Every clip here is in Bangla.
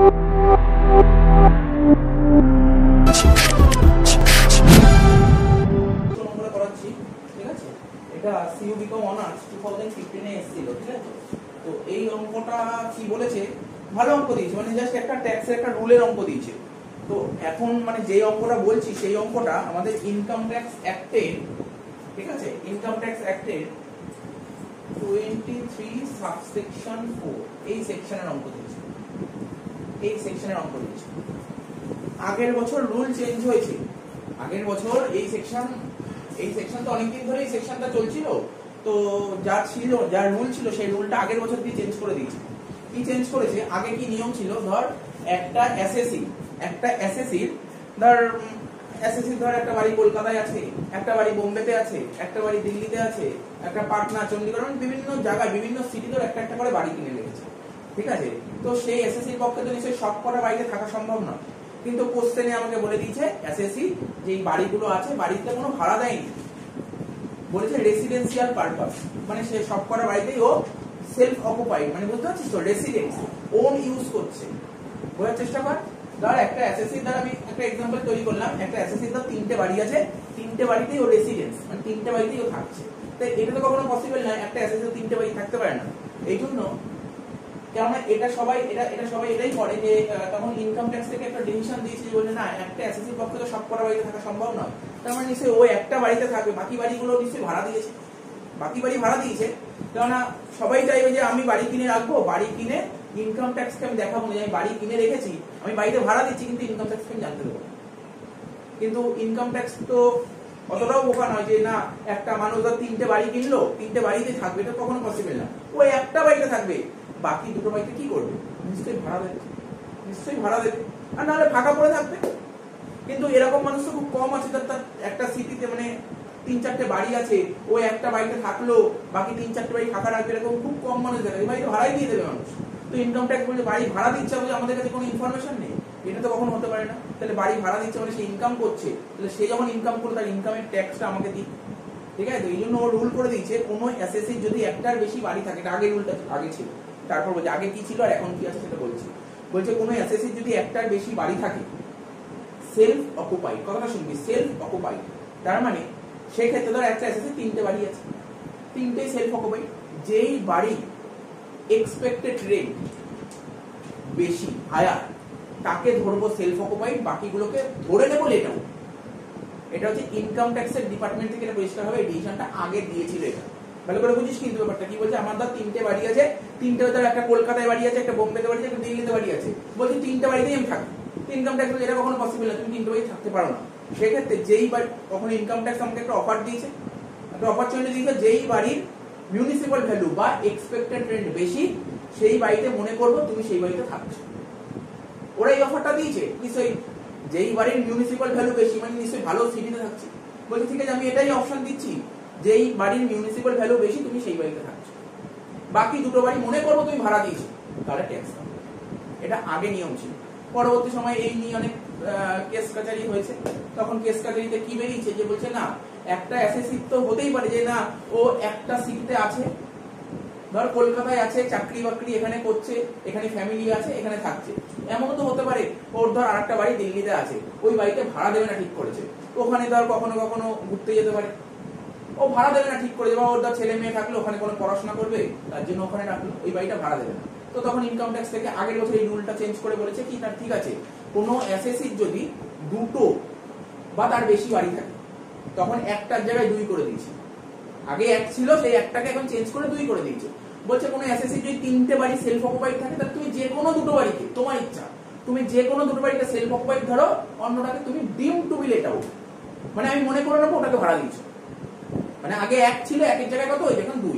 এটা সিইউবিকম অনার্স 2015 এ এসেছিল, ঠিক আছে। তো এই অঙ্কটা কি বলেছে, ভালো অঙ্ক দিয়েছে, মানে জাস্ট একটা ট্যাক্সের একটা রুলের অঙ্ক দিয়েছে। তো এখন মানে যে অঙ্কটা বলছি সেই অঙ্কটা আমাদের ইনকাম ট্যাক্স অ্যাক্টের, ঠিক আছে, ইনকাম ট্যাক্স অ্যাক্টের 23 সাবসেকশন 4 এই সেকশনের অঙ্ক দিয়েছে, এই সেকশনের অঙ্ক দিয়েছে। আগের বছর রুল চেঞ্জ হয়েছে, আগের বছর এই সেকশন তো অনেকদিন ধরে এই সেকশনটা চলছিল। তো যা ছিল, যা রুল ছিল সেই রুলটা আগের বছর দিয়ে চেঞ্জ করে দিয়েছে। কি চেঞ্জ করেছে, আগে কি নিয়ম ছিল, ধর একটা এসএসসির ধর একটা বাড়ি কলকাতায় আছে, একটা বাড়ি বোম্বেতে আছে, একটা বাড়ি দিল্লিতে আছে, একটা পাটনা, চণ্ডীগড়, বিভিন্ন জায়গায় বিভিন্ন সিটি ধর একটা একটা করে বাড়ি কিনে রেখেছে, ঠিক আছে। তো সেই এসএসসির পক্ষে তো নিশ্চয়ই সব কটা বাড়িতে থাকা সম্ভব না, কিন্তু কোশ্চেনে আমাকে বলে দিয়েছে এসএসসি যে বাড়িগুলো আছে বাড়িতে কোনো ভাড়া দেয়নি, বলেছে রেসিডেন্সিয়াল পারপাস, মানে সে সব কটা বাড়িতেই ও সেলফ অকুপাইড, মানে বুঝতে পারছিস তো, রেসিডেন্স ওন ইউজ করছে। বোঝার চেষ্টা কর, ধর একটা এসএসসির দ্বারা আমি একটা এক্সাম্পল তৈরি করলাম, একটা এসএসসির দ্বারা 3টে বাড়ি আছে, 3টে বাড়িতেই ও রেসিডেন্স, মানে 3টে বাড়িতেই ও থাকছে। তাই এটা তো কখনো পসিবল নয়, একটা এসএসসির 3টে বাড়ি থাকতে পারে না। এই জন্য কেননা এটা সবাই এটাই করে যে তখন ইনকাম ট্যাক্স থেকে একটা ডিসিশন দিয়েছে যে বলে না, একটা এসএসসির পক্ষে তো সব কটা বাড়িতে থাকা সম্ভব নয়, তার মানে নিশ্চয়ই ও একটা বাড়িতে থাকবে, বাকি বাড়িগুলো নিশ্চয়ই ভাড়া দিয়েছে, কেননা সবাই চাইবে যে আমি বাড়ি কিনে রাখবো, বাড়ি কিনে ইনকাম ট্যাক্সকে আমি দেখাবো না যে আমি বাড়ি কিনে রেখেছি, আমি বাড়িতে ভাড়া দিচ্ছি, কিন্তু ইনকাম ট্যাক্সকে আমি জানতে দেবো। কিন্তু ইনকাম ট্যাক্স তো অতটাও বোকা নয় যে না, একটা মানুষ ধর 3টে বাড়ি কিনলো, 3টে বাড়িতে থাকবে, এটা কখনো পসিবল না। ও একটা বাড়িতে থাকবে, বাকি দুটো বাড়িতে কি করবে, নিশ্চয়ই ভাড়া দেবে, আর নাহলে ফাঁকা পড়ে থাকবে। কিন্তু এরকম মানুষ তো খুব কম আছে, তার একটা সিটিতে মানে 3-4টে বাড়ি আছে, ও একটা বাড়িতে থাকলো, বাকি 3-4টে বাড়ি ফাঁকা রাখবে, এরকম খুব কম মানুষ দেখা যায়। বাড়িতে ভাড়াই দিয়ে দেবে মানুষ। তো ইনকাম ট্যাক্স বলে বাড়ি ভাড়া দিচ্ছে বলে আমাদের কাছে কোনো ইনফরমেশন নেই, এটা তো কখনো হতে পারে না। তাহলে বাড়ি ভাড়া দিচ্ছে মানে সে ইনকাম করছে, তাহলে সে যখন ইনকাম করে তার ইনকামের ট্যাক্সটা আমাকে দিই, ঠিক আছে। তো এই জন্য ও রুল করে দিয়েছে, কোনো এসএসসি যদি একটার বেশি বাড়ি থাকে, এটা আগে রুলটা আগে ছিল, তারপর বলছে আগে কি ছিল আর এখন কি আছে সেটা বলছে কোনো এসএসসি যদি একটার বেশি বাড়ি থাকে, সেলফ অকুপাইড, কথাটা শুনবি, সেলফ অকুপাইড, তার মানে সেই ক্ষেত্রে ধর একটা এসএসসি 3টে বাড়ি আছে, 3টেই সেলফ অকুপাইড, যেই বাড়ি এক্সপেক্টেড রেন্ট বেশি, হায়ার, তাকে ধরবো সেলফ অকুপাইড, বাকিগুলোকে ধরে নেবো লেটাও। এটা হচ্ছে ইনকাম ট্যাক্সের ডিপার্টমেন্ট থেকে এটা পরিষ্কার হবে, এই ডিসিশনটা আগে দিয়েছিল। এটা ভালো করে বুঝিস কিন্তু ব্যাপারটা কি বলছে, আমার ধর 3টে বাড়ি আছে, 3টে ধর একটা কলকাতায় বাড়ি আছে, একটা বোম্বেতে বাড়ি আছে, একটা দিল্লিতে বাড়ি আছে, বলছি 3টে বাড়িতেই আমি থাকি, ইনকাম ট্যাক্স এটা কখনো পসিবল না, তুমি 3টে বাড়ি থাকতে পারো না। সেক্ষেত্রে যেই বাড়ি, কখনো ইনকাম ট্যাক্স আমাকে একটা অফার দিয়েছে, একটা অপরচুনিটি দিয়েছে, যেই বাড়ির মিউনিসিপাল ভ্যালু বা এক্সপেক্টেড রেন্ট বেশি, সেই বাড়িতে মনে করবো তুমি সেই বাড়িতে থাকছো। ওরা এই অফারটা দিয়েছে, নিশ্চয়ই যেই বাড়ির মিউনিসিপাল ভ্যালু বেশি মানে নিশ্চয়ই ভালো সিটিতে থাকছে, বলছে ঠিক আছে আমি এটাই অপশন দিচ্ছি, যেই বাড়ির মিউনিসিপাল ভ্যালু বেশি তুমি সেই বাড়িতে থাকছো, বাকি দুটো বাড়ি মনে করবো তুমি ভাড়া দিয়েছো, তাহলে ট্যাক্স দাও। এটা আগে নিয়ম ছিল। পরবর্তী সময়ে এই নিয়ে অনেক কেস কাচারি হয়েছে, তখন কেস কাচারিতে কি বেরিয়েছে যে বলছে না, একটা এসএসসি তো হতেই পারে যে না, ও একটা সিটিতে আছে, ধর কলকাতায় আছে, চাকরি বাকরি এখানে করছে, এখানে ফ্যামিলি আছে, এখানে থাকছে, এমনও তো হতে পারে ওর ধর আরেকটা বাড়ি দিল্লিতে আছে, ওই বাড়িতে ভাড়া দেবে না ঠিক করেছে, ওখানে ধর কখনো কখনো ঘুরতে যেতে পারে, ও ভাড়া দেবে না ঠিক করেছে, বা ওর ধর ছেলে মেয়ে থাকলে ওখানে কোনো পড়াশোনা করবে, তার জন্য ওখানে রাখলো, ওই বাড়িটা ভাড়া দেবে না। তো তখন ইনকাম ট্যাক্স থেকে আগের বছর এই রুলটা চেঞ্জ করে বলেছে কি, তার ঠিক আছে, কোনো এসএসসির যদি দুটো বা তার বেশি বাড়ি থাকে, তখন একটার জায়গায় 2 করে দিয়েছে, আগে 1 ছিল, সেই একটাকে এখন চেঞ্জ করে 2 করে দিয়েছে। বলছে কোনো এসএসসি যদি 3টে বাড়ি সেলফ অকুপাইড থাকে, তাহলে তুমি যে কোনো দুটো বাড়িকে, তোমার ইচ্ছা, তুমি যে কোনো দুটো বাড়িতে সেলফ অকুপাইড ধরো, অন্যটাকে তুমি ডিম টু বি লেট আউট, মানে আমি মনে করে নেবো ওটাকে ভাড়া দিচ্ছ, মানে আগে 1 ছিল, 1-এর জায়গায় কত হয়েছে এখন 2।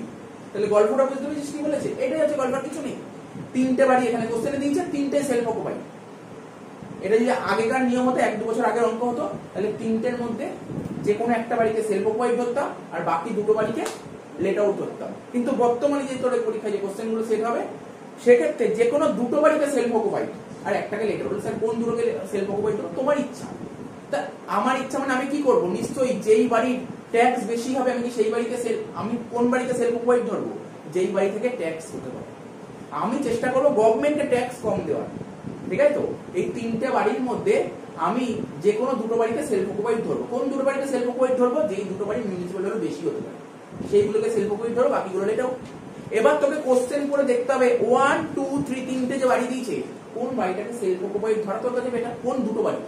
তাহলে গল্পটা বুঝতে পেরেছিস কি বলেছে, এটাই হচ্ছে গল্পের কিছু নেই। 3টে বাড়ি এখানে কোশ্চেনে দিয়েছে, 3টে সেলফ অকুপাইড। এটা যদি আগেকার নিয়ম হতো, 1-2 বছর আগের অঙ্ক হতো, তাহলে 3টের মধ্যে যে কোনো একটা বাড়িকে সেলফ অকুপাইড ধরতাম, আর বাকি দুটো বাড়িকে লেট আউট ধরতাম। কিন্তু বর্তমানে যে তোর পরীক্ষায় যে কোশ্চেন গুলো সেট হবে, সেক্ষেত্রে যে কোনো দুটো বাড়িতে সেলফ অকুপাইড আর একটাকে লেট আউট। স্যার কোন দুটোকে সেলফ অকুপাইড করবো, তোমার ইচ্ছা। তা আমার ইচ্ছা মানে আমি কি করবো, নিশ্চয়ই যেই বাড়ির ট্যাক্স বেশি হবে আমি সেই বাড়িকে আমি কোন বাড়িতে সেলফ অকুপাইড ধরবো, যেই বাড়ি থেকে ট্যাক্স হতে পারে। আমি চেষ্টা করবো গভর্নমেন্টকে ট্যাক্স কম দেওয়ার, ঠিক আছে তো? এই তিনটে বাড়ির মধ্যে আমি যে কোনো দুটো বাড়িতে সেলফ অকুপাইড ধরবো। কোন দুটো বাড়িতে সেলফ অকুপাইড ধরবো? যেই দুটো বাড়ি মিউনিসিপাল ভ্যালু বেশি হতে পারে সেইগুলোকে সেলফ অকুপাইড ধরো, বাকিগুলো এটাও। এবার তোকে কোশ্চেন করে দেখতে হবে 1 2 3 তিনটে যে বাড়ি দিয়েছে কোন বাড়িটাকে সেলফ অকুপাইড ধরা তোর কাছে বেটার, কোন দুটো বাড়ি।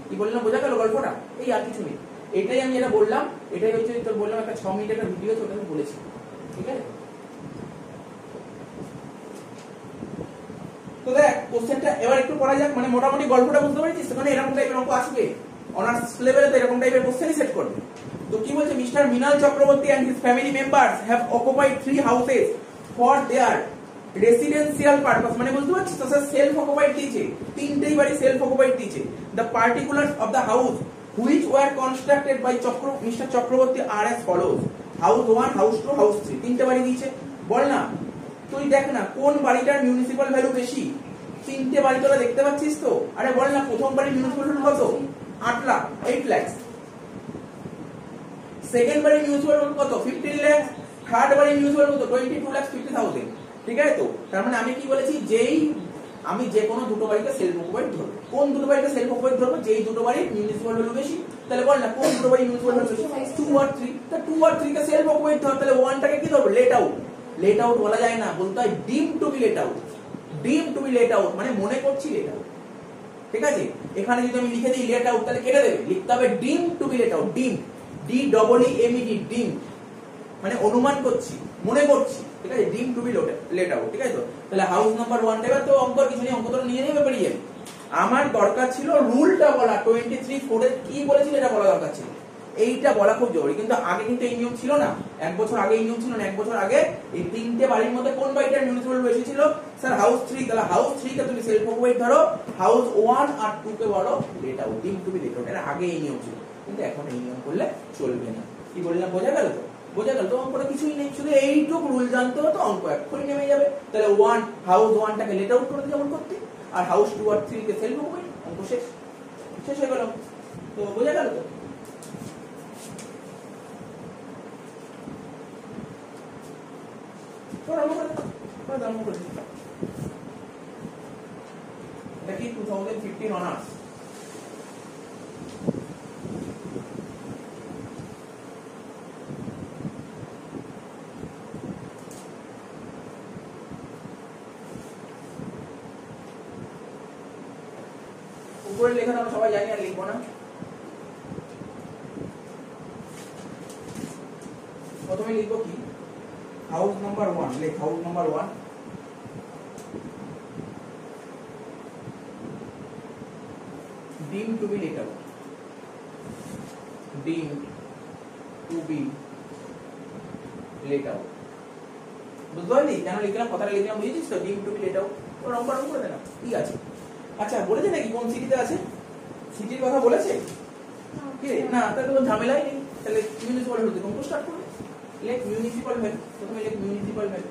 কি বললাম বোঝা গেল গল্পটা? এই আর কিছু নেই, এটাই আমি এটা বললাম। এটাই হচ্ছে তোর বললাম একটা 6 মিনিটের একটা ভিডিও তোকে আমি বলেছি, ঠিক আছে? তো দেখ কোশ্চেনটা এবার একটু পড়া যাক, মানে মোটামুটি গল্পটা বুঝতে পারছিস? সেখানে এরকম টাইপের অঙ্ক আসবে, অনার্স লেভেলে তো এরকম টাইপের কোশ্চেনই সেট করবে। তো কি বলছে, mister Mrinal Chakraborty and his family members have occupied 3 houses for their residential purpose, মানে বুঝতে পারছিস তো? সেলফ অকুপাইড দিয়েছে, তিনটেই বাড়ি সেলফ অকুপাইড দিয়েছে। the particulars of the house which were constructed by Mr. Chakraborty are as follows: house 1, house 2, house 3, তিনটে বাড়ি দিয়েছে। বল না তুই, দেখ না কোন বাড়িটার মিউনিসিপাল ভ্যালু বেশি। তিনটে বাড়ি তোরা দেখতে পাচ্ছিস তো? আরে বল না প্রথম বাড়ির মিউনিসিপাল ভ্যালু কত? 8 লাখ, 8 লাখ। সেকেন্ড বাড়ির মিউনিসিপাল ভ্যালু কত? 15 লাখ। থার্ড বাড়ির মিউনিসিপাল কত? 22,50,000। ঠিক আছে তো? তার মানে আমি কি বলেছি, আমি যে কোনো দুটো বাড়িতে সেলফ অকুপাইড ধরবো। কোন দুটো বাড়িতে সেলফ অকুপাইড ধরবো? যেই দুটো বাড়ির মিউনিসিপাল ভ্যালু বেশি। তাহলে বল না কোন দুটো বাড়ির মিউনিসিপাল ভ্যালু বেশি? 2 আর 3। তা 2 আর 3 কে সেলফ অকুপাইড ধর। তাহলে 1 টাকে কি ধরবো? Late out. লেট আউট বলা যায় না, বলতে হয় ডিম টু বি লেট আউট। ডিম টু বি লেট আউট মানে মনে করছি লেট আউট। ঠিক আছে? এখানে যদি আমি লিখে দিই লেট আউট তাহলে কেটে দেবে, লিখতে হবে ডিম টু বি লেট আউট। ডিম, DEEMED, ডিম মানে অনুমান করছি, মনে করছি। ঠিক আছে? ডিম টু বি লেট আউট। ঠিক আছে তো? তাহলে হাউস নাম্বার 1 এবার তো অঙ্ক কিছু নেই, অঙ্ক তো নিয়ে নেবে পেরিয়ে যাবে। আমার দরকার ছিল রুলটা বলা, 23(4) এ কি বলেছিল এটা বলা দরকার ছিল। এইটা বলা খুব জরুরি, কিন্তু আগে কিন্তু এই নিয়ম ছিল না। 1 বছর আগে এই নিয়ম ছিল না। 1 বছর আগে এই তিনটে বাড়ির মধ্যে কোন বাড়িটার মিউনিসিপাল বেশি ছিল? Sir house 3। তাহলে হাউস 3 কে তুমি সেলফ অকুপাইড ধরো, হাউস 1 আর 2 কে বলো লেট আউট, ডিম টু বি লেট আউট। এর আগে এই নিয়ম ছিল, কিন্তু এখন এই নিয়ম করলে চলবে না। কি বললাম বোঝা গেল তো? বোঝা গেল তো? অঙ্কটা কিছুই নেই, শুধু এইটুকু রুল জানতে হতো, অঙ্ক এক্ষুনি নেমে যাবে। তাহলে হাউস 1 টাকে লেট আউট করতে যেমন করতে, আর হাউস 2 আর 3 কে সেলফ অকুপাইড, অঙ্ক শেষ। শেষ হয়ে গেল। তো বোঝা গেল তো? দেখি 2015 অনার্স। উপরে লেখা আমরা সবাই জানি, আর লিখবো না। প্রথমে লিখবো কি? হাউস নাম্বার 1, লেখ হাউস নাম্বার 1। ডিম টু বি লেট আউট, ডিম টু বি লেট আউট। বুঝতে পারলি কেন লিখলাম? কথাটা লিখলাম, বুঝেছিস তো? ডিম টু বি লেট আউট। তো নম্বর করে দেনা, ঠিক আছে? আচ্ছা বলেছে নাকি কোন সিটিতে আছে? সিটির কথা বলেছে কি? না, তাহলে কোনো ঝামেলাই নেই। তাহলে মিউনিসিপাল ভ্যালু থেকে স্টার্ট করবে। লেখ মিউনিসিপাল ভ্যালু, প্রথমে লেখ মিউনিসিপাল ভ্যালু।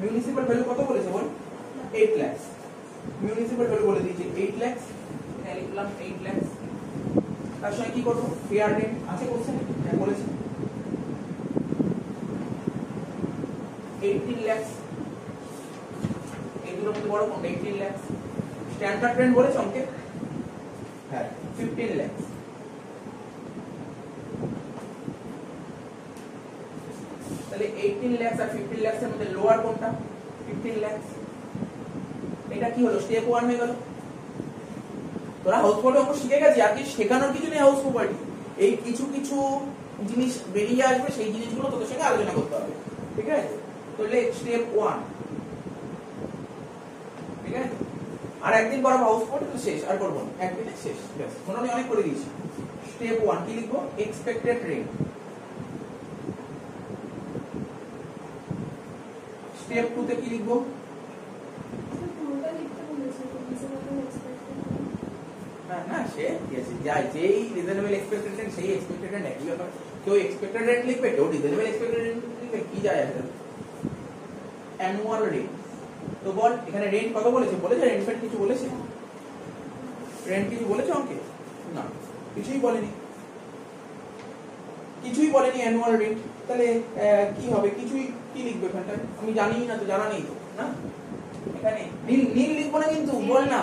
মিউনিসিপাল ভ্যালু কত বলেছে বল? 8 লাখ। মিউনিসিপাল ভ্যালু বলে দিয়েছে 8 লাখ, এখানে লিখলাম 8 লাখ। তার সঙ্গে কি করব? ফেয়ার রেট আছে কোশ্চেনে? হ্যাঁ বলেছে 18 লাখ। এগুলোর মধ্যে বড় কোনটা? 18 লাখ। স্ট্যান্ডার্ড রেন্ট বলেছে অঙ্কে? হ্যাঁ 15 লাখ। তাহলে 18 লাখ আর 15 লাখ এর মধ্যে লোয়ার কোনটা? 15 লাখ। এটা কি হলো? স্টেপ 1 হয়ে গেল। তোরা হাউস প্রপার্টি অঙ্ক শিখে গেছিস, আর কি শেখানোর কিছু নেই। হাউস প্রপার্টি এই কিছু কিছু জিনিস বেরিয়ে আসবে, সেই জিনিসগুলো তোদের সঙ্গে আলোচনা করতে হবে। ঠিক আছে? তো লেখ স্টেপ 1। ঠিক আছে? আর একদিন পড়াবো হাউস প্রপার্টি, তো শেষ, আর করবো না, একদিনে শেষ। ব্যাস, মোটামুটি অনেক করে দিয়েছি। স্টেপ 1 কি লিখবো? Expected rent. স্টেপ 2 তে কি লিখবো? না সে যেই রিজনেবল এক্সপেক্টেড রেন্ট সেই এক্সপেক্টেড রেন্ট একই ব্যাপার। কেউ এক্সপেক্টেড রেন্ট লিখবে, কেউ রিজনেবল এক্সপেক্টেড রেন্ট লিখবে, কি যায় আসে? Annual rent. তো বল এখানে রেন্ট কত বলেছে? বলেছে রেন্ট ফেন্ট কিছু বলেছে? রেন্ট কিছু বলেছে অঙ্কে? না, কিছুই বলেনি, কিছুই বলেনি অ্যানুয়াল রেন্ট। তাহলে কি হবে? কিছুই কি লিখবে এখানটায়? আমি জানিই না তো, জানা নেই তো না। এখানে নীল নীল লিখবো না কিন্তু, বল না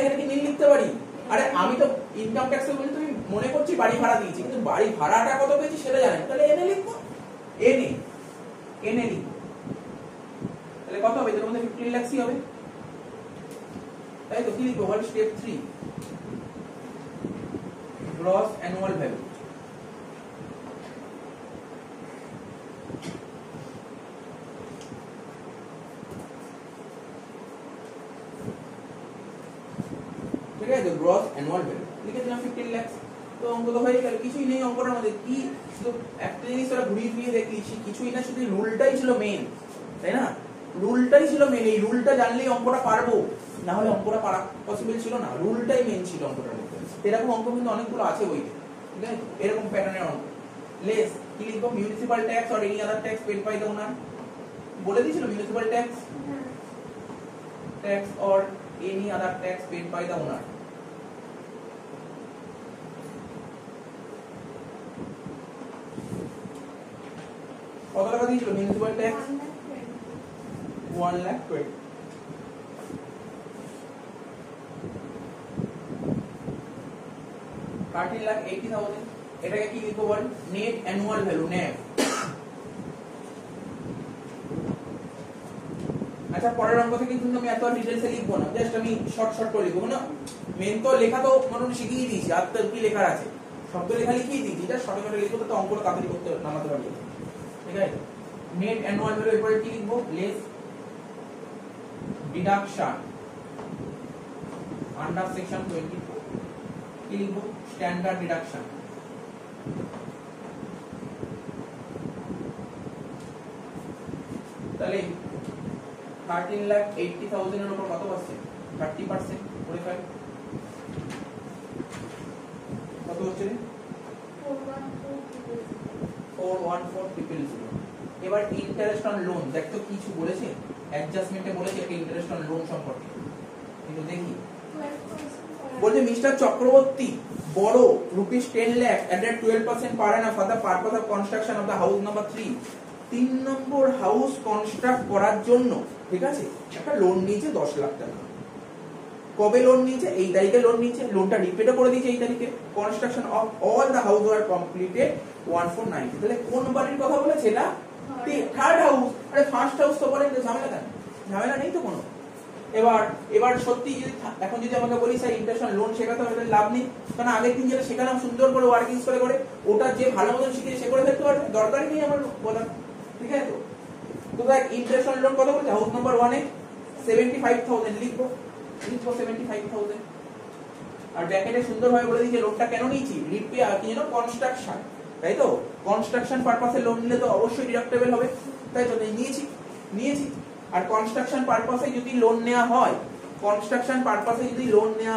এখানে কি নীল লিখতে পারি? আরে আমি তো ইনকাম ট্যাক্স বলে তুমি মনে করছি বাড়ি ভাড়া দিয়েছি, কিন্তু বাড়ি ভাড়াটা কত পেয়েছি সেটা জানি, তাহলে এনে লিখবো, এনে লিখবো। তাহলে কত হবে? এর মধ্যে 15 লাখই হবে, তাই তো? কি লিখবো? What step 3 gross annual value. ঠিক আছে, গ্রস অ্যানুয়াল ভ্যালু লিখে দিলাম 15 লাখ। তো অঙ্ক তো হয়ে গেল, কিছুই নেই অঙ্কটার মধ্যে। কি শুধু একটা জিনিস তোরা ঘুরিয়ে ফিরিয়ে দেখলি, কিছুই না, শুধু রুলটাই ছিল মেন, তাই না? রুলটাই ছিল মেন। এই রুলটা জানলেই অঙ্কটা পারবো, না হলে অঙ্কটা পারা পসিবল ছিল না। রুলটাই মেন ছিল অঙ্কটার মধ্যে। এরকম অঙ্ক কিন্তু অনেকগুলো আছে বইতে, ঠিক আছে? এরকম প্যাটার্নের অঙ্ক। লেস কি লিখবো? Municipal tax or any other tax paid by the owner. বলে দিয়েছিল municipal tax, tax or any other tax paid by the owner. কত টাকা দিয়েছিল মিউনিসিপাল ট্যাক্স? 1,20,000। 13,80,000। এটাকে কি লিখবো বল? Net annual value, net. আচ্ছা, পরের অঙ্ক থেকে কিন্তু আমি এত ডিটেইলসে লিখবো না, জাস্ট আমি শর্ট করে লিখবো না। মেন তো লেখা তো মোটামুটি শিখিয়ে দিয়েছি, আর তো কি লেখা আছে, শব্দ লেখা লিখিয়ে দিয়েছি, এটা শর্টকাটে লিখবো তো অঙ্কটা তাড়াতাড়ি করতে নামাতে পারবে, ঠিক আছে? নেট অ্যানুয়াল ভ্যালু, এরপরে কি লিখবো? Less deduction under section 24। কি লিখবো? Standard deduction. তাহলে 13,80,000 এর উপর কত পার্সেন্ট? 30%, 45 কত হচ্ছে? 414,000। এবার ইন্টারেস্ট অন লোন, দেখ তো কিছু বলেছে অ্যাডজাস্টমেন্টে, বলেছে একটা ইন্টারেস্ট অন লোন সম্পর্কে, কিন্তু দেখি বলছে মিস্টার চক্রবর্তী বড় ₹10 lakh added 12% per annum for the purpose of construction of the house number 3। 3 number house construct করার জন্য, ঠিক আছে, একটা লোন নিয়েছে 10 লাখ টাকা। কবে লোন নিয়েছে? এই তারিখে লোন নিয়েছে, লোনটা রিপেটও করে দিয়েছে এই তারিখে। Construction of all the house were completed 1490। তাহলে কোন বাড়ির কথা বলেছে? এটা থার্ড হাউস। আরে ফার্স্ট হাউস তো বলেন, ঝামেলা কেন? ঝামেলা নেই তো কোনো। এবার সত্যি যদি এখন যদি আমাকে বলি স্যার ইন্টারেস্ট লোন শেখাতে হবে, তাহলে লাভ নেই, কারণ আগের দিন যেটা শেখালাম সুন্দর করে ওয়ার্কিংস করে ওটা যে ভালো মতন শিখে সে করে ফেলতে পারবে, দরকারই নেই আমার বলার, ঠিক আছে? তো দেখ ইন্টারেস্ট লোন কত বলছে? হাউস নাম্বার 1 এ 75,000 লিখবো 75,000। আর ব্র্যাকেটে সুন্দরভাবে বলে দিয়েছে লোনটা কেন নিয়েছি, রিপেয়ার কি যেন কনস্ট্রাকশন, তাই তো? কনস্ট্রাকশন পারপাসে লোন নিলে তো অবশ্যই ডিডাক্টেবল হবে, তাই তো? নিয়েছি। আর কনস্ট্রাকশন পারপাসে যদি লোন নেওয়া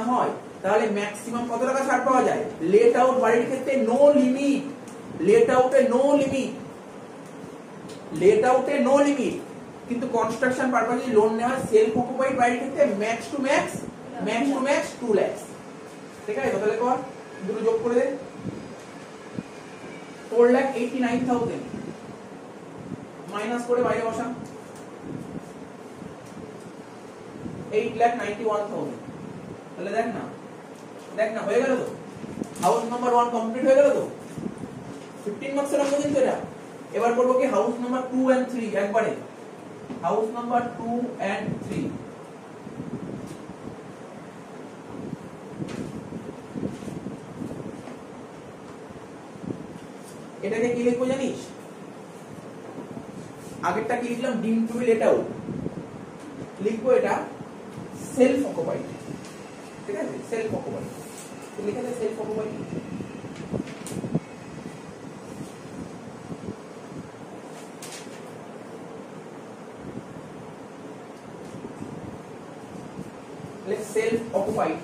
হয়, তাহলে ম্যাক্সিমাম কত টাকা ছাড় পাওয়া যায়? লেট আউট বাড়ির ক্ষেত্রে নো লিমিট, লেট আউটে নো লিমিট, কিন্তু কনস্ট্রাকশন পারপাসে লোন নেওয়া হয় সেলফ অকুপাইড বাড়ির ক্ষেত্রে ম্যাক্স টু ম্যাক্স 2 লাখ। ঠিক আছে? তাহলে কর দুটো যোগ করে দে, 4,89,000 মাইনাস করে বাইরে বসা 8,91,000। তাহলে দেখ না হয়ে গেল তো, হাউস নাম্বার 1 কমপ্লিট হয়ে গেল তো। 15 মার্কসের অঙ্ক কিন্তু এটা। এবার করবো কি হাউস নাম্বার 2 and 3 একবারে। হাউস নাম্বার 2 and 3 এটাকে কি লিখবো জানিস? আগেরটা কি লিখলাম? ডিম টু বি লেট আউট। লিখবো এটা সেলফ অকুপাইড, ঠিক আছে? সেলফ অকুপাইড লিখে দে, সেলফ অকুপাইড। সেলফ অকুপাইড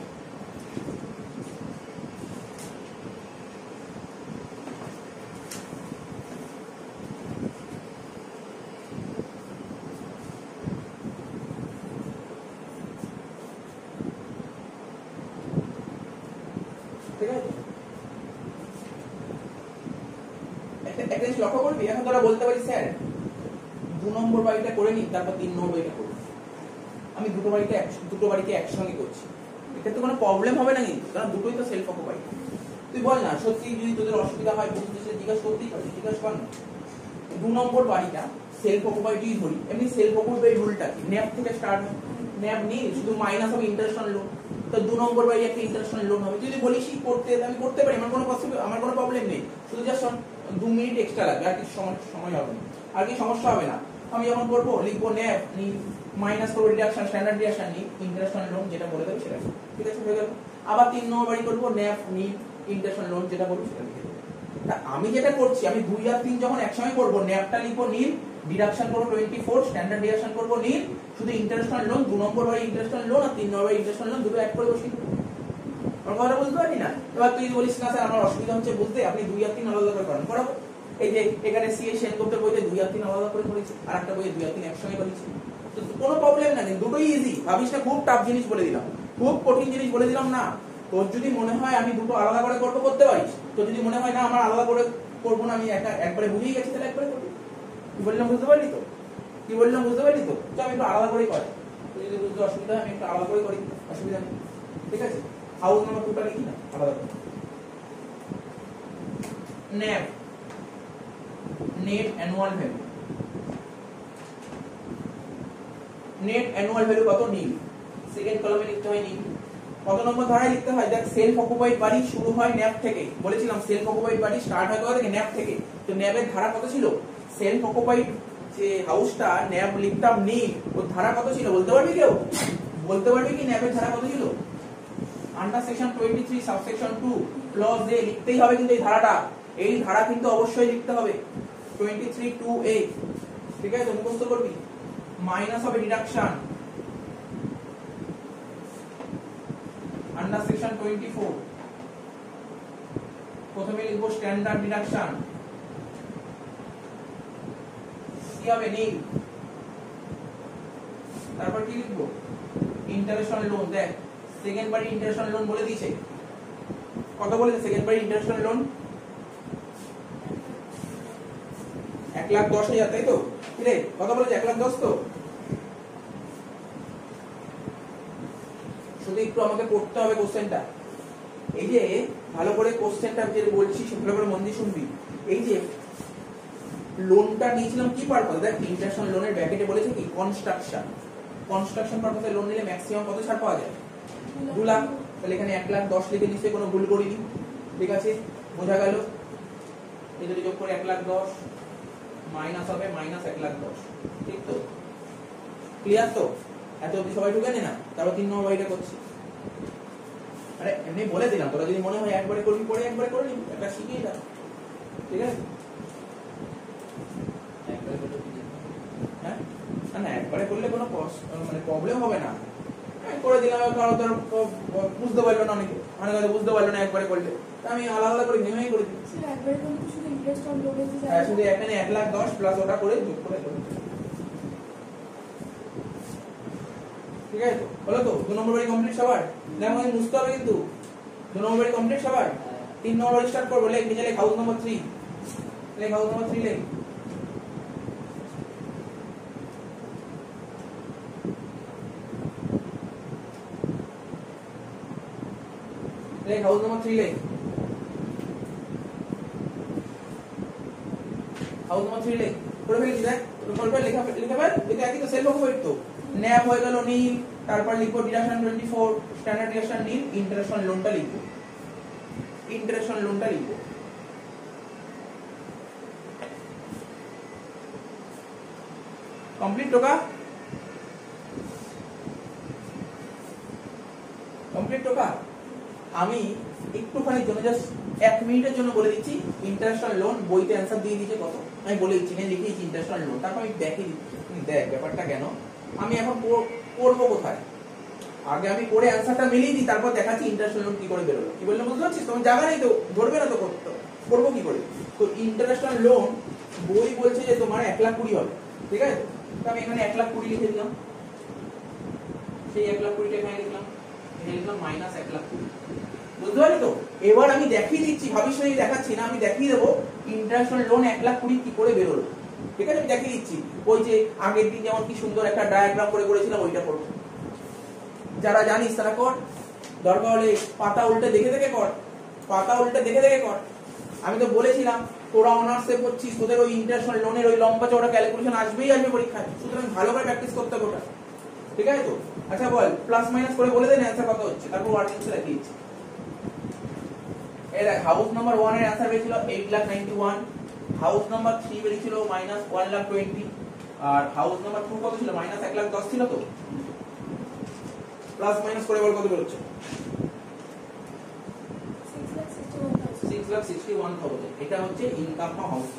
লক্ষ্য করবি। এখন তোরা বলতে পারিস স্যার 2 নম্বর বাড়িটা করে নিই, তারপর 3 নম্বর বাড়িটা করব। আমি দুটো বাড়িকে একসঙ্গে করছি, এক্ষেত্রে কোনো প্রবলেম হবে না কিন্তু, কারণ দুটোই তো সেলফ অকুপাইড। তুই বল না, সত্যি যদি তোদের অসুবিধা হয় বুঝতে সেটা জিজ্ঞাসা করতেই পারি, জিজ্ঞাসা কর না। 2 নম্বর বাড়িটা সেলফ অকুপাইডই ধরি। এমনি সেলফ অকুপাইড রুলটা কি, ন্যাপ থেকে স্টার্ট হয়, ন্যাপ নিয়ে শুধু মাইনাস হবে ইন্টারেস্ট অন লোন, তো 2 নম্বর বাড়ি একটা ইন্টারেস্ট অন লোন হবে। যদি বলিস করতে, আমি করতে পারি, আমার কোনো প্রবলেম নেই, শুধু জাস্ট 2 মিনিট এক্সট্রা লাগবে, আর কিছু সময় হবে না, আর কি সমস্যা হবে না। আমি যখন করবো লিখবো ন্যাপ নি মাইনাস করবো ডিডাকশন, স্ট্যান্ডার্ড ডিডাকশন নি ইন্টারেস্ট অন লোন, যেটা বলে দেবে সেটা, ঠিক আছে, হয়ে গেল। আবার 3 নম্বর বাড়ি করবো ন্যাপ নি ইন্টারেস্ট অন লোন, যেটা বলবো সেটা লিখে দেবো। তা আমি যেটা করছি, আমি 2 আর 3 যখন একসঙ্গে করবো, ন্যাপটা লিখবো নীল, ডিডাকশন করবো 24, স্ট্যান্ডার্ড ডিডাকশন করবো নীল, শুধু ইন্টারেস্ট অন লোন 2 নম্বর বাড়ি ইন্টারেস্ট অন লোন আর 3 নম্বর বাড়ি ইন্টারেস্ট অন লোন দুটো এক করে বসিয়ে দেবো। আমার কথাটা বুঝতে পারলি না? এবার তুই বলিস না স্যার আমার অসুবিধা হচ্ছে বুঝতে, আপনি 2 আর 3 আলাদা করে করেন, করাবো। এই যে এখানে সি এর সেনগুপ্তের বইতে 2 আর 3 আলাদা করে করেছি, আর একটা বইয়ে 2 আর 3 একসঙ্গে করেছি, তো কোনো প্রবলেম না, কিন্তু দুটোই ইজি। ভাবিস না খুব টাফ জিনিস বলে দিলাম, খুব কঠিন জিনিস বলে দিলাম না। তোর যদি মনে হয় আমি দুটো আলাদা করে করবো, করতে পারিস। তোর যদি মনে হয় না আমার আলাদা করে করবো না, আমি একবারে বুঝেই গেছি, তাহলে একবারে করবি। কি বললাম বুঝতে পারলি তো? কি বললাম বুঝতে পারলি তো? তো আমি একটু আলাদা করেই করি, তুই যদি বুঝতে অসুবিধা হয় আমি একটু আলাদা করে করি, অসুবিধা নেই, ঠিক আছে। হাউস নাম্বার 2টা লিখি না আলাদা করে। NAV, net annual value, net annual value কত? নীল, সেকেন্ড কলামে লিখতে হয় নীল। কত নম্বর ধারায় লিখতে হয়? দেখ, সেলফ অকুপাইড বাড়ি শুরু হয় ন্যাপ থেকে, বলেছিলাম সেলফ অকুপাইড বাড়ি স্টার্ট হয় কোথা থেকে? ন্যাপ থেকে। তো ন্যাপের ধারা কত ছিল? সেলফ অকুপাইড যে হাউসটা ন্যাপ লিখতাম নীল, ওর ধারা কত ছিল বলতে পারবি কেউ? বলতে পারবি কি ন্যাপের ধারা কত ছিল? আন্ডার সেকশন 23 সাবসেকশন 2 ক্লজ এ লিখতেই হবে কিন্তু এই ধারা কিন্তু অবশ্যই লিখতে হবে, 23(2)(a), ঠিক আছে, মুখস্থ করবি। মাইনাস হবে ডিডাকশন আন্ডার সেকশন 24, প্রথমে লিখবো স্ট্যান্ডার্ড ডিডাকশন, কি হবে? নীল। তারপর কি লিখবো? Interest on loan. দেখ, সেকেন্ড বাড়ি ইন্টারেস্ট অন লোন বলে দিয়েছে, কত বলেছে সেকেন্ড বাড়ি ইন্টারেস্ট অন লোন? 1,10,000, তাই তো? কি রে, কত বলেছে? 1,10,000 তো? শুধু একটু আমাকে পড়তে হবে কোশ্চেনটা। এই যে ভালো করে কোশ্চেনটা যে বলছি ভালো করে মন দিয়ে শুনবি। এই যে লোনটা নিয়েছিলাম কি পারপাস? দেখ, ইন্টারেস্ট অন লোনের ব্র্যাকেটে বলেছে কি? কনস্ট্রাকশন। কনস্ট্রাকশন পারপাসে লোন নিলে ম্যাক্সিমাম কত ছাড় পাওয়া যায়? 2 লাখ। তাহলে এখানে 1,10,000 লিখে নিশ্চয়ই কোনো ভুল করিনি, ঠিক আছে, বোঝা গেল। এই যদি যোগ করে 1,10,000 মাইনাস হবে মাইনাস 1,10,000, ঠিক তো? ক্লিয়ার তো? এত অবধি সবাই ঢুকে নে না? তারপর 3 নম্বর বাড়িটা করছি। আরে এমনি বলে দিলাম, তোরা যদি মনে হয় একবারে করবি পরে একবারে করে নিবি, একটা শিখিয়ে দাও, ঠিক আছে। হ্যাঁ না, একবারে করলে কোনো মানে প্রবলেম হবে না, করে দিলাম। কারণ তোর বুঝতে পারলো না, অনেকে বুঝতে পারলো না একবারে করলে, আমি আলাদা আলাদা করে ভেঙেই করে দিই। শুধু এখানে 1,10,000 প্লাস ওটা করে যোগ করে দেবো, ঠিক আছে তো? হলো তো? 2 নম্বর বাড়ি কমপ্লিট সবার? দেখো আমি বুঝতে হবে কিন্তু। 2 নম্বর বাড়ি কমপ্লিট সবার? 3 নম্বর বাড়ি স্টার্ট করবো। লেখ, নিচে লেখ হাউস নাম্বার 3, লেখ হাউস নাম্বার 3 লেখ। লেখ হাউস নাম্বার 3 লেখ, হাউস নাম্বার 3 লেখ। করে ফেলেছি, দেখ করে ফেল, লেখা ফেল। এটা একই তো, সেলফ অকুপাইড তো। ন্যাপ হয়ে গেল নীল, তারপর লিখবো deduction 24, standard deduction nil, interest on লোনটা লিখবো, ইন্টারেস্ট অন লোনটা লিখবো। কমপ্লিট টোকা? কমপ্লিট টোকা? আমি একটুখানির জন্য জাস্ট 1 মিনিটের জন্য বলে দিচ্ছি, ইন্টারেস্ট অন লোন বইতে অ্যান্সার দিয়ে দিয়েছে কত, আমি বলে দিচ্ছি, এখানে লিখে দিচ্ছি ইন্টারেস্ট অন লোন। তারপর আমি দেখিয়ে দিচ্ছি, দেখ ব্যাপারটা কেন। আমি এখন করবো কোথায়? আগে আমি করে অ্যান্সারটা মিলিয়ে দিই, তারপর দেখাচ্ছি ইন্টারেস্ট অন লোন কি করে বেরোলো। কি বললাম বুঝতে পারছিস? তোমার জায়গা নেই তো, ধরবে না তো, করবো কি করে? তো ইন্টারেস্ট অন লোন বই বলছে যে তোমার 1,20,000 হবে, ঠিক আছে? তো আমি এখানে 1,20,000 লিখে দিলাম, সেই 1,20,000 এখানে লিখলাম, এখানে লিখলাম মাইনাস 1,20,000। বুঝতে পারলি তো? এবার আমি দেখিয়ে দিচ্ছি, ভাবিস না দেখাচ্ছি না, আমি দেখিয়ে দেবো ইন্টারেস্ট অন লোন 1,20,000 কি করে বেরোলো। ঠিক আছে, আমি দেখিয়ে দিচ্ছি। ওই যে আগের দিন যেমন কি সুন্দর একটা ডায়াগ্রাম করে করেছিলাম, ওইটা করব। যারা জানিস তারা কর, দরকার হলে পাতা উল্টে দেখে দেখে কর, পাতা উল্টে দেখে দেখে কর। আমি তো বলেছিলাম তোরা অনার্সে পড়ছিস, তোদের ওই ইন্টারন্যাশনাল লোনের ওই লম্বা চওড়া ক্যালকুলেশন আসবেই আসবে পরীক্ষায়, সুতরাং ভালো করে প্র্যাকটিস করতে হবে ওটা। ঠিক আছে তো? আচ্ছা বল, প্লাস মাইনাস করে বলে দেন অ্যান্সার কত হচ্ছে, তারপর ওয়ার্কিংস দেখিয়েছি। এই দেখ, হাউস নাম্বার 1 এর অ্যান্সার বেরিয়েছিল 8,91,000, হাউস নাম্বার 3 বেরিয়েছিল -1,20,000, আর হাউস নাম্বার 2 কত ছিল? -1,10,000 ছিল। তো প্লাস মাইনাস করে বল কত বেরোচ্ছে? 6,61,000। এটা হচ্ছে ইনকাম ফ্রম হাউস।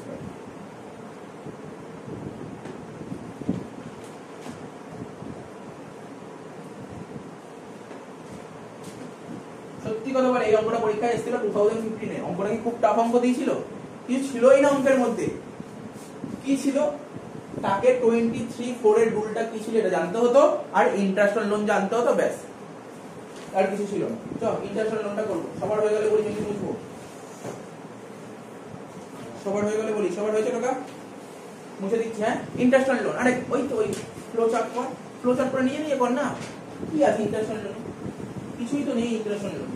সত্যি কথা বলে, এই অঙ্কটা পরীক্ষায় এসেছিল 2015 এ। অঙ্কটা কি খুব টাফ অঙ্ক দিয়েছিল? কিছু ছিলই না অঙ্কের মধ্যে। কি ছিল? তাকে 23(4) এর রুলটা কি ছিল এটা জানতে হতো, আর ইন্টারন্যাশনাল লোন জানতে হতো, ব্যাস, আর কিছু ছিল না। চল ইন্টারন্যাশনাল লোনটা করবো। সবার হয়ে গেলে বলি, আমি বুঝবো। সবার হয়ে গেলে বলি, সবার হয়েছে টাকা মুছে দিচ্ছি। হ্যাঁ, ইন্টারন্যাশনাল লোন, আরে ওই তো ওই ফ্লো চার্ট কর, ফ্লো চার্ট করে নিয়ে কর না। কি আছে ইন্টারন্যাশনাল লোন? কিছুই তো নেই ইন্টারন্যাশনাল লোন।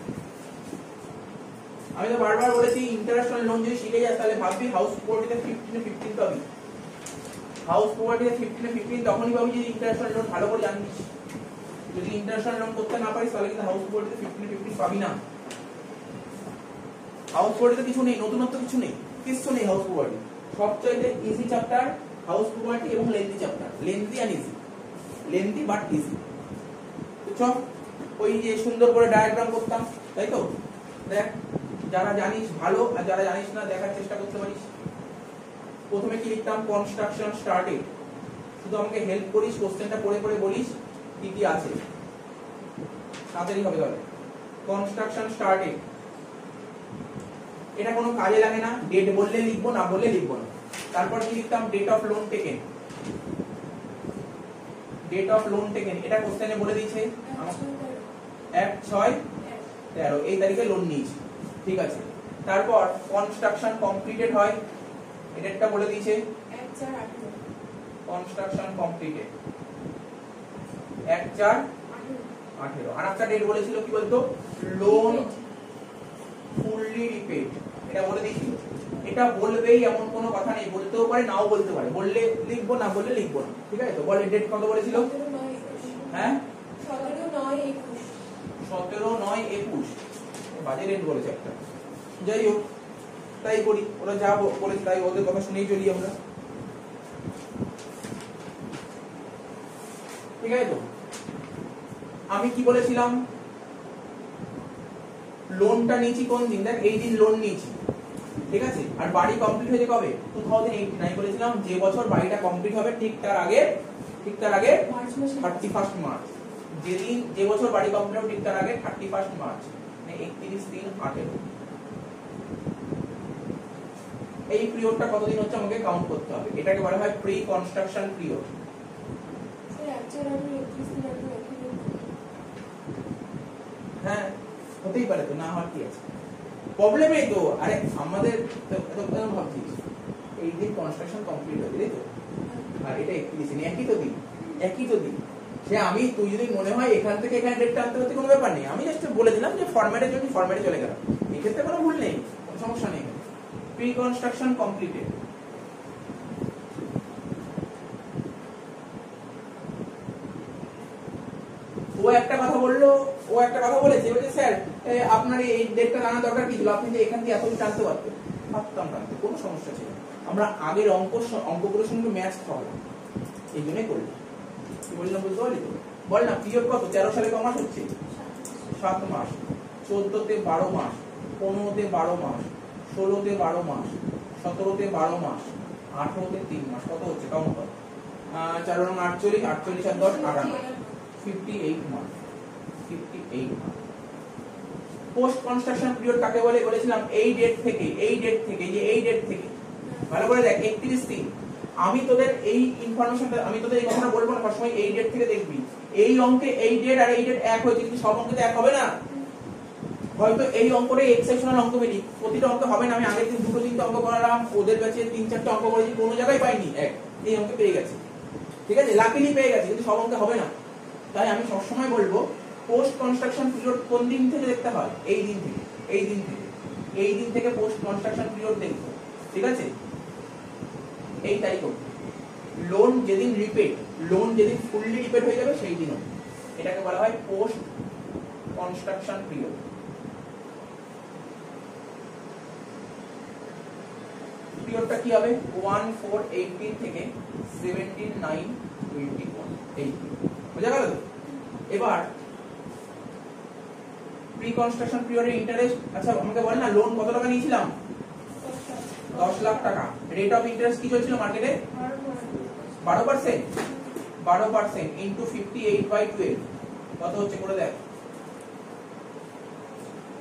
আমি তো বারবার বলেছি ইন্টারন্যাশনাল লোন যদি শিখে যাস তাহলে ভাববি হাউস প্রপার্টিতে 15 পাবি। হাউস প্রপার্টিতে 15 তখনই পাবি যদি ইন্টারন্যাশনাল লোন ভালো করে জানিস। যদি ইন্টারন্যাশনাল লোন করতে না পারিস তাহলে কিন্তু হাউস প্রপার্টিতে 15 পাবি না। হাউস প্রপার্টিতে কিছু নেই, নতুনত্ব কিছু নেই, কিছু নেই হাউস প্রপার্টি। সবচাইতে ইজি চ্যাপ্টার হাউস প্রপার্টি এবং lengthy chapter. Lengthy and easy, lengthy but easy. তো চল ওই যে সুন্দর করে ডায়াগ্রাম করতাম, তাই তো? দেখ, যারা জানিস ভালো, আর যারা জানিস না দেখার চেষ্টা করতে পারিস। প্রথমে কি লিখতাম? Construction started. শুধু আমাকে হেল্প করিস, কোশ্চেনটা পড়ে পড়ে বলিস কি কি আছে, তাড়াতাড়ি হবে। তাহলে কনস্ট্রাকশন স্টার্টেড, এটা কোনো কাজে লাগে না, ডেট বললে লিখবো, না বললে লিখবো না। তারপর কি লিখতাম? Date of loan taken. Date of loan taken এটা কোশ্চেনে বলে দিয়েছে, 1/6/13 এই তারিখে লোন নিয়েছি। ঠিক আছে। তারপর কনস্ট্রাকশন কমপ্লিটেড হয়, এটা বলে দিয়েছে 1/4/18। Construction completed 1/4/18। আর একটা ডেট বলেছিল কি বলতো? লোন ফুললি রিপেড, এটা বলে দিয়েছিল। এটা বলবেই এমন কোনো কথা নেই, বলতেও পারে নাও বলতে পারে, বললে লিখবো, না বললে লিখবো না। ঠিক আছে তো? বলে ডেট কত বলেছিল? হ্যাঁ, 17/9/21। বাজে ডেট বলেছে একটা। যাই হোক, তাই করি, ওরা যা বলেছে তাই ওদের কথা শুনেই চলি আমরা। ঠিক আছে তো? আমি কি বলেছিলাম? লোনটা নিয়েছি কোন দিন? দেখ, এই দিন লোন নিয়েছি। ঠিক আছে। আর বাড়ি কমপ্লিট হয়েছে কবে? 2018। আমি বলেছিলাম যে বছর বাড়িটা কমপ্লিট হবে ঠিক তার আগে 31 মার্চ। যেদিন যে বছর বাড়ি কমপ্লিট হবে ঠিক তার আগে 31 মার্চ, মানে 31/3/18। এই পিরিয়ডটা কতদিন হচ্ছে আমাকে কাউন্ট করতে হবে। এটাকে বলা হয় প্রি কনস্ট্রাকশন পিরিয়ড। হ্যাঁ, হতেই পারে তো, না হওয়ার কি আছে? প্রবলেম এই তো। আরে আমাদের ভাবছিস এই দিন কনস্ট্রাকশন কমপ্লিট হয়ে গেল তো, আর এটা 31 একই তো দিন, একই তো দিন। সে আমি তুই যদি মনে হয় এখান থেকে এখানে ডেটটা আনতে হতে কোনো ব্যাপার নেই, আমি জাস্ট বলে দিলাম যে ফরম্যাটের জন্য ফরম্যাটে চলে গেলাম, এক্ষেত্রে কোনো ভুল নেই, কোনো সমস্যা নেই। Pre construction completed. ও একটা কথা বললো, ও একটা কথা বলেছে, বলছে স্যার আপনার এই ডেটটা জানা দরকার কি ছিল, আপনি যে এখান থেকে এতদিন টানতে পারতেন। ভাবতাম টানতে, কোনো সমস্যা ছিল। আমরা আগের অঙ্কগুলোর সঙ্গে ম্যাচ খাওয়ালাম, এই জন্যই করলাম। কি বললাম বুঝতে পারলি তো? বল না, পিরিয়ড কত? 13 সালে ক মাস হচ্ছে? 7 মাস। 14-তে 12 মাস, 15-তে 12 মাস, 16-তে 12 মাস, 17-তে 12 মাস, 18-তে 3 মাস। কত হচ্ছে? কাউন্ট কর। 4 × 48, 48 আর 10 58, 58 মাস। 58 মাস। পোস্ট কনস্ট্রাকশন পিরিয়ড কাকে বলে? বলেছিলাম এই ডেট থেকে, এই ডেট থেকে, যে এই ডেট থেকে। ভালো করে দেখ, 31 আমি তোদের এই ইনফরমেশনটা, আমি তোদের এই কথাটা বলবো না, সবসময় এই ডেট থেকে দেখবি। এই অঙ্কে এই ডেট আর এই ডেট এক হয়েছে, কিন্তু সব অঙ্কে তো এক হবে না। হয়তো এই অঙ্কটাই এক্সেপশনাল অঙ্ক বেরি, প্রতিটা অঙ্ক হবে না। আমি আগের দিন দুটো তিনটে অঙ্ক করালাম, ওদের ব্যাচে 3-4টা অঙ্ক করেছি, কোনো জায়গায় পাইনি এক, এই অঙ্কে পেয়ে গেছে, ঠিক আছে, লাকিলি পেয়ে গেছে, কিন্তু সব অঙ্কে হবে না। তাই আমি সবসময় বলবো পোস্ট কনস্ট্রাকশন পিরিয়ড কোন দিন থেকে দেখতে হয়, এই দিন থেকে, এই দিন থেকে, এই দিন থেকে পোস্ট কনস্ট্রাকশন পিরিয়ড দেখবো, ঠিক আছে, এই তারিখ অবধি। লোন যেদিন রিপেড, লোন যেদিন ফুললি রিপেড হয়ে যাবে সেই দিন, এটাকে বলা হয় পোস্ট কনস্ট্রাকশন পিরিয়ড। পিরিয়ডটা কি হবে? 1/4/18 থেকে 17/9/21, এই বুঝা গেল তো? এবার প্রি কনস্ট্রাকশন পিরিয়ডের ইন্টারেস্ট, আচ্ছা আমাকে বল না লোন কত টাকা নিয়েছিলাম? 10 লাখ টাকা। রেট অফ ইন্টারেস্ট কি চলছিল মার্কেটে? 12%। 12% ইনটু 58/12 কত হচ্ছে করে দেখ?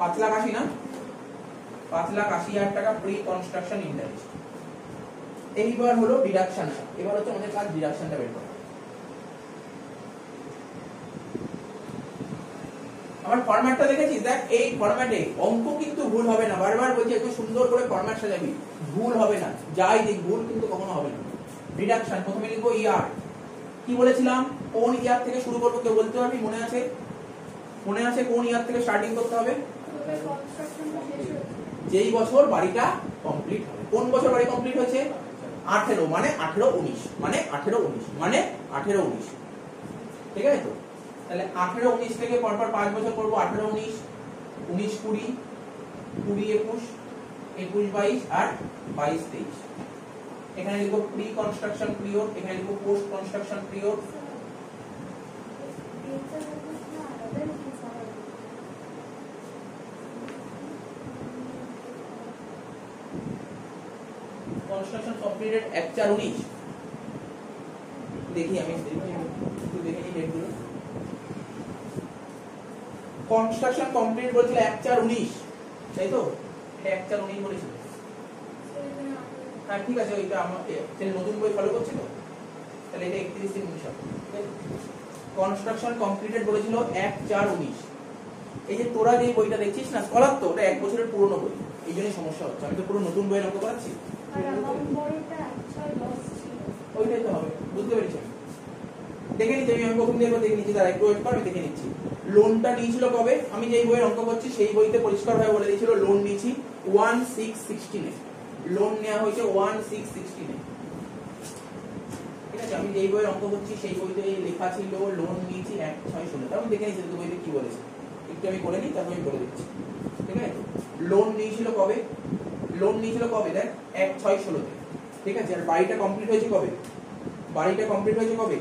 5,80,000 না? 5,80,000 টাকা প্রি কনস্ট্রাকশন ইন্টারেস্ট। এইবার হলো ডিডাকশন। এবার হচ্ছে আমাদের কাজ ডিডাকশনটা বের করা। আমার ফরম্যাটটা দেখেছিস? দেখ এই ফরম্যাটে অঙ্ক কিন্তু ভুল হবে না, বারবার বলছি একটু সুন্দর করে ফরম্যাট সাজাবি, ভুল হবে না, যাই দেখ ভুল কিন্তু কখনো হবে না। ডিডাকশন প্রথমে লিখবো ইয়ার, কি বলেছিলাম কোন ইয়ার থেকে শুরু করব, কেউ বলতে পারবি? মনে আছে? মনে আছে কোন ইয়ার থেকে স্টার্টিং করতে হবে? যেই বছর বাড়িটা কমপ্লিট হবে। কোন বছর বাড়ি কমপ্লিট হয়েছে? 18, মানে 18-19, মানে 18-19, মানে 18-19, ঠিক আছে তো? তাহলে 18-19 থেকে পরপর 5 বছর করব, 18-19, 19-20, 20-21, 21-22 আর 22-23। এখানে লিখবো প্রি কনস্ট্রাকশন পিরিয়ড, এখানে লিখবো post construction period. Construction completed 1/4/19। দেখি আমি একটু দেখে নিই ডেটগুলো। কনস্ট্রাকশন কমপ্লিট বলছিল 1/4/19, তাই তো? এটা 1/4/19 বলেছিল। হ্যাঁ ঠিক আছে, ওইটা আমার নতুন বই ফলো করছি তো, তাহলে এটা 31/3/19 হবে। কনস্ট্রাকশন কমপ্লিটেড বলেছিল 1/4/19। এই যে তোরা যে বইটা দেখছিস না স্কলার, তো ওটা 1 বছরের পুরনো বই, এই জন্যই সমস্যা হচ্ছে। আমি তো পুরো নতুন বইয়ের অঙ্ক করাচ্ছি, ওইটাই তো হবে, বুঝতে পেরেছি। দেখে নিচ্ছি আমি প্রথম দিয়ে দেখে নিচ্ছি, তার একটু ওয়েট কর, আমি দেখে নিচ্ছি। লোনটা নিয়েছিল কবে? আমি যেই বইয়ের অঙ্ক করছি সেই বইতে পরিষ্কারভাবে বলে দিয়েছিল লোন নিয়েছি 1616 এ, লোন নেওয়া হয়েছে 1616 এ, ঠিক আছে? আমি যেই বইয়ের অঙ্ক করছি সেই বইতে লেখা ছিল লোন নিয়েছি 1/6/16। আমি দেখে নিচ্ছি বইতে কি বলেছে, একটু আমি করে নিই, তারপর আমি বলে দিচ্ছি, ঠিক আছে? লোন নিয়েছিল কবে? লোন নিয়েছিল কবে? দেখ 1/6/16 তে, ঠিক আছে? আর বাড়িটা কমপ্লিট হয়েছে কবে? বাড়িটা কমপ্লিট হয়েছে কবে?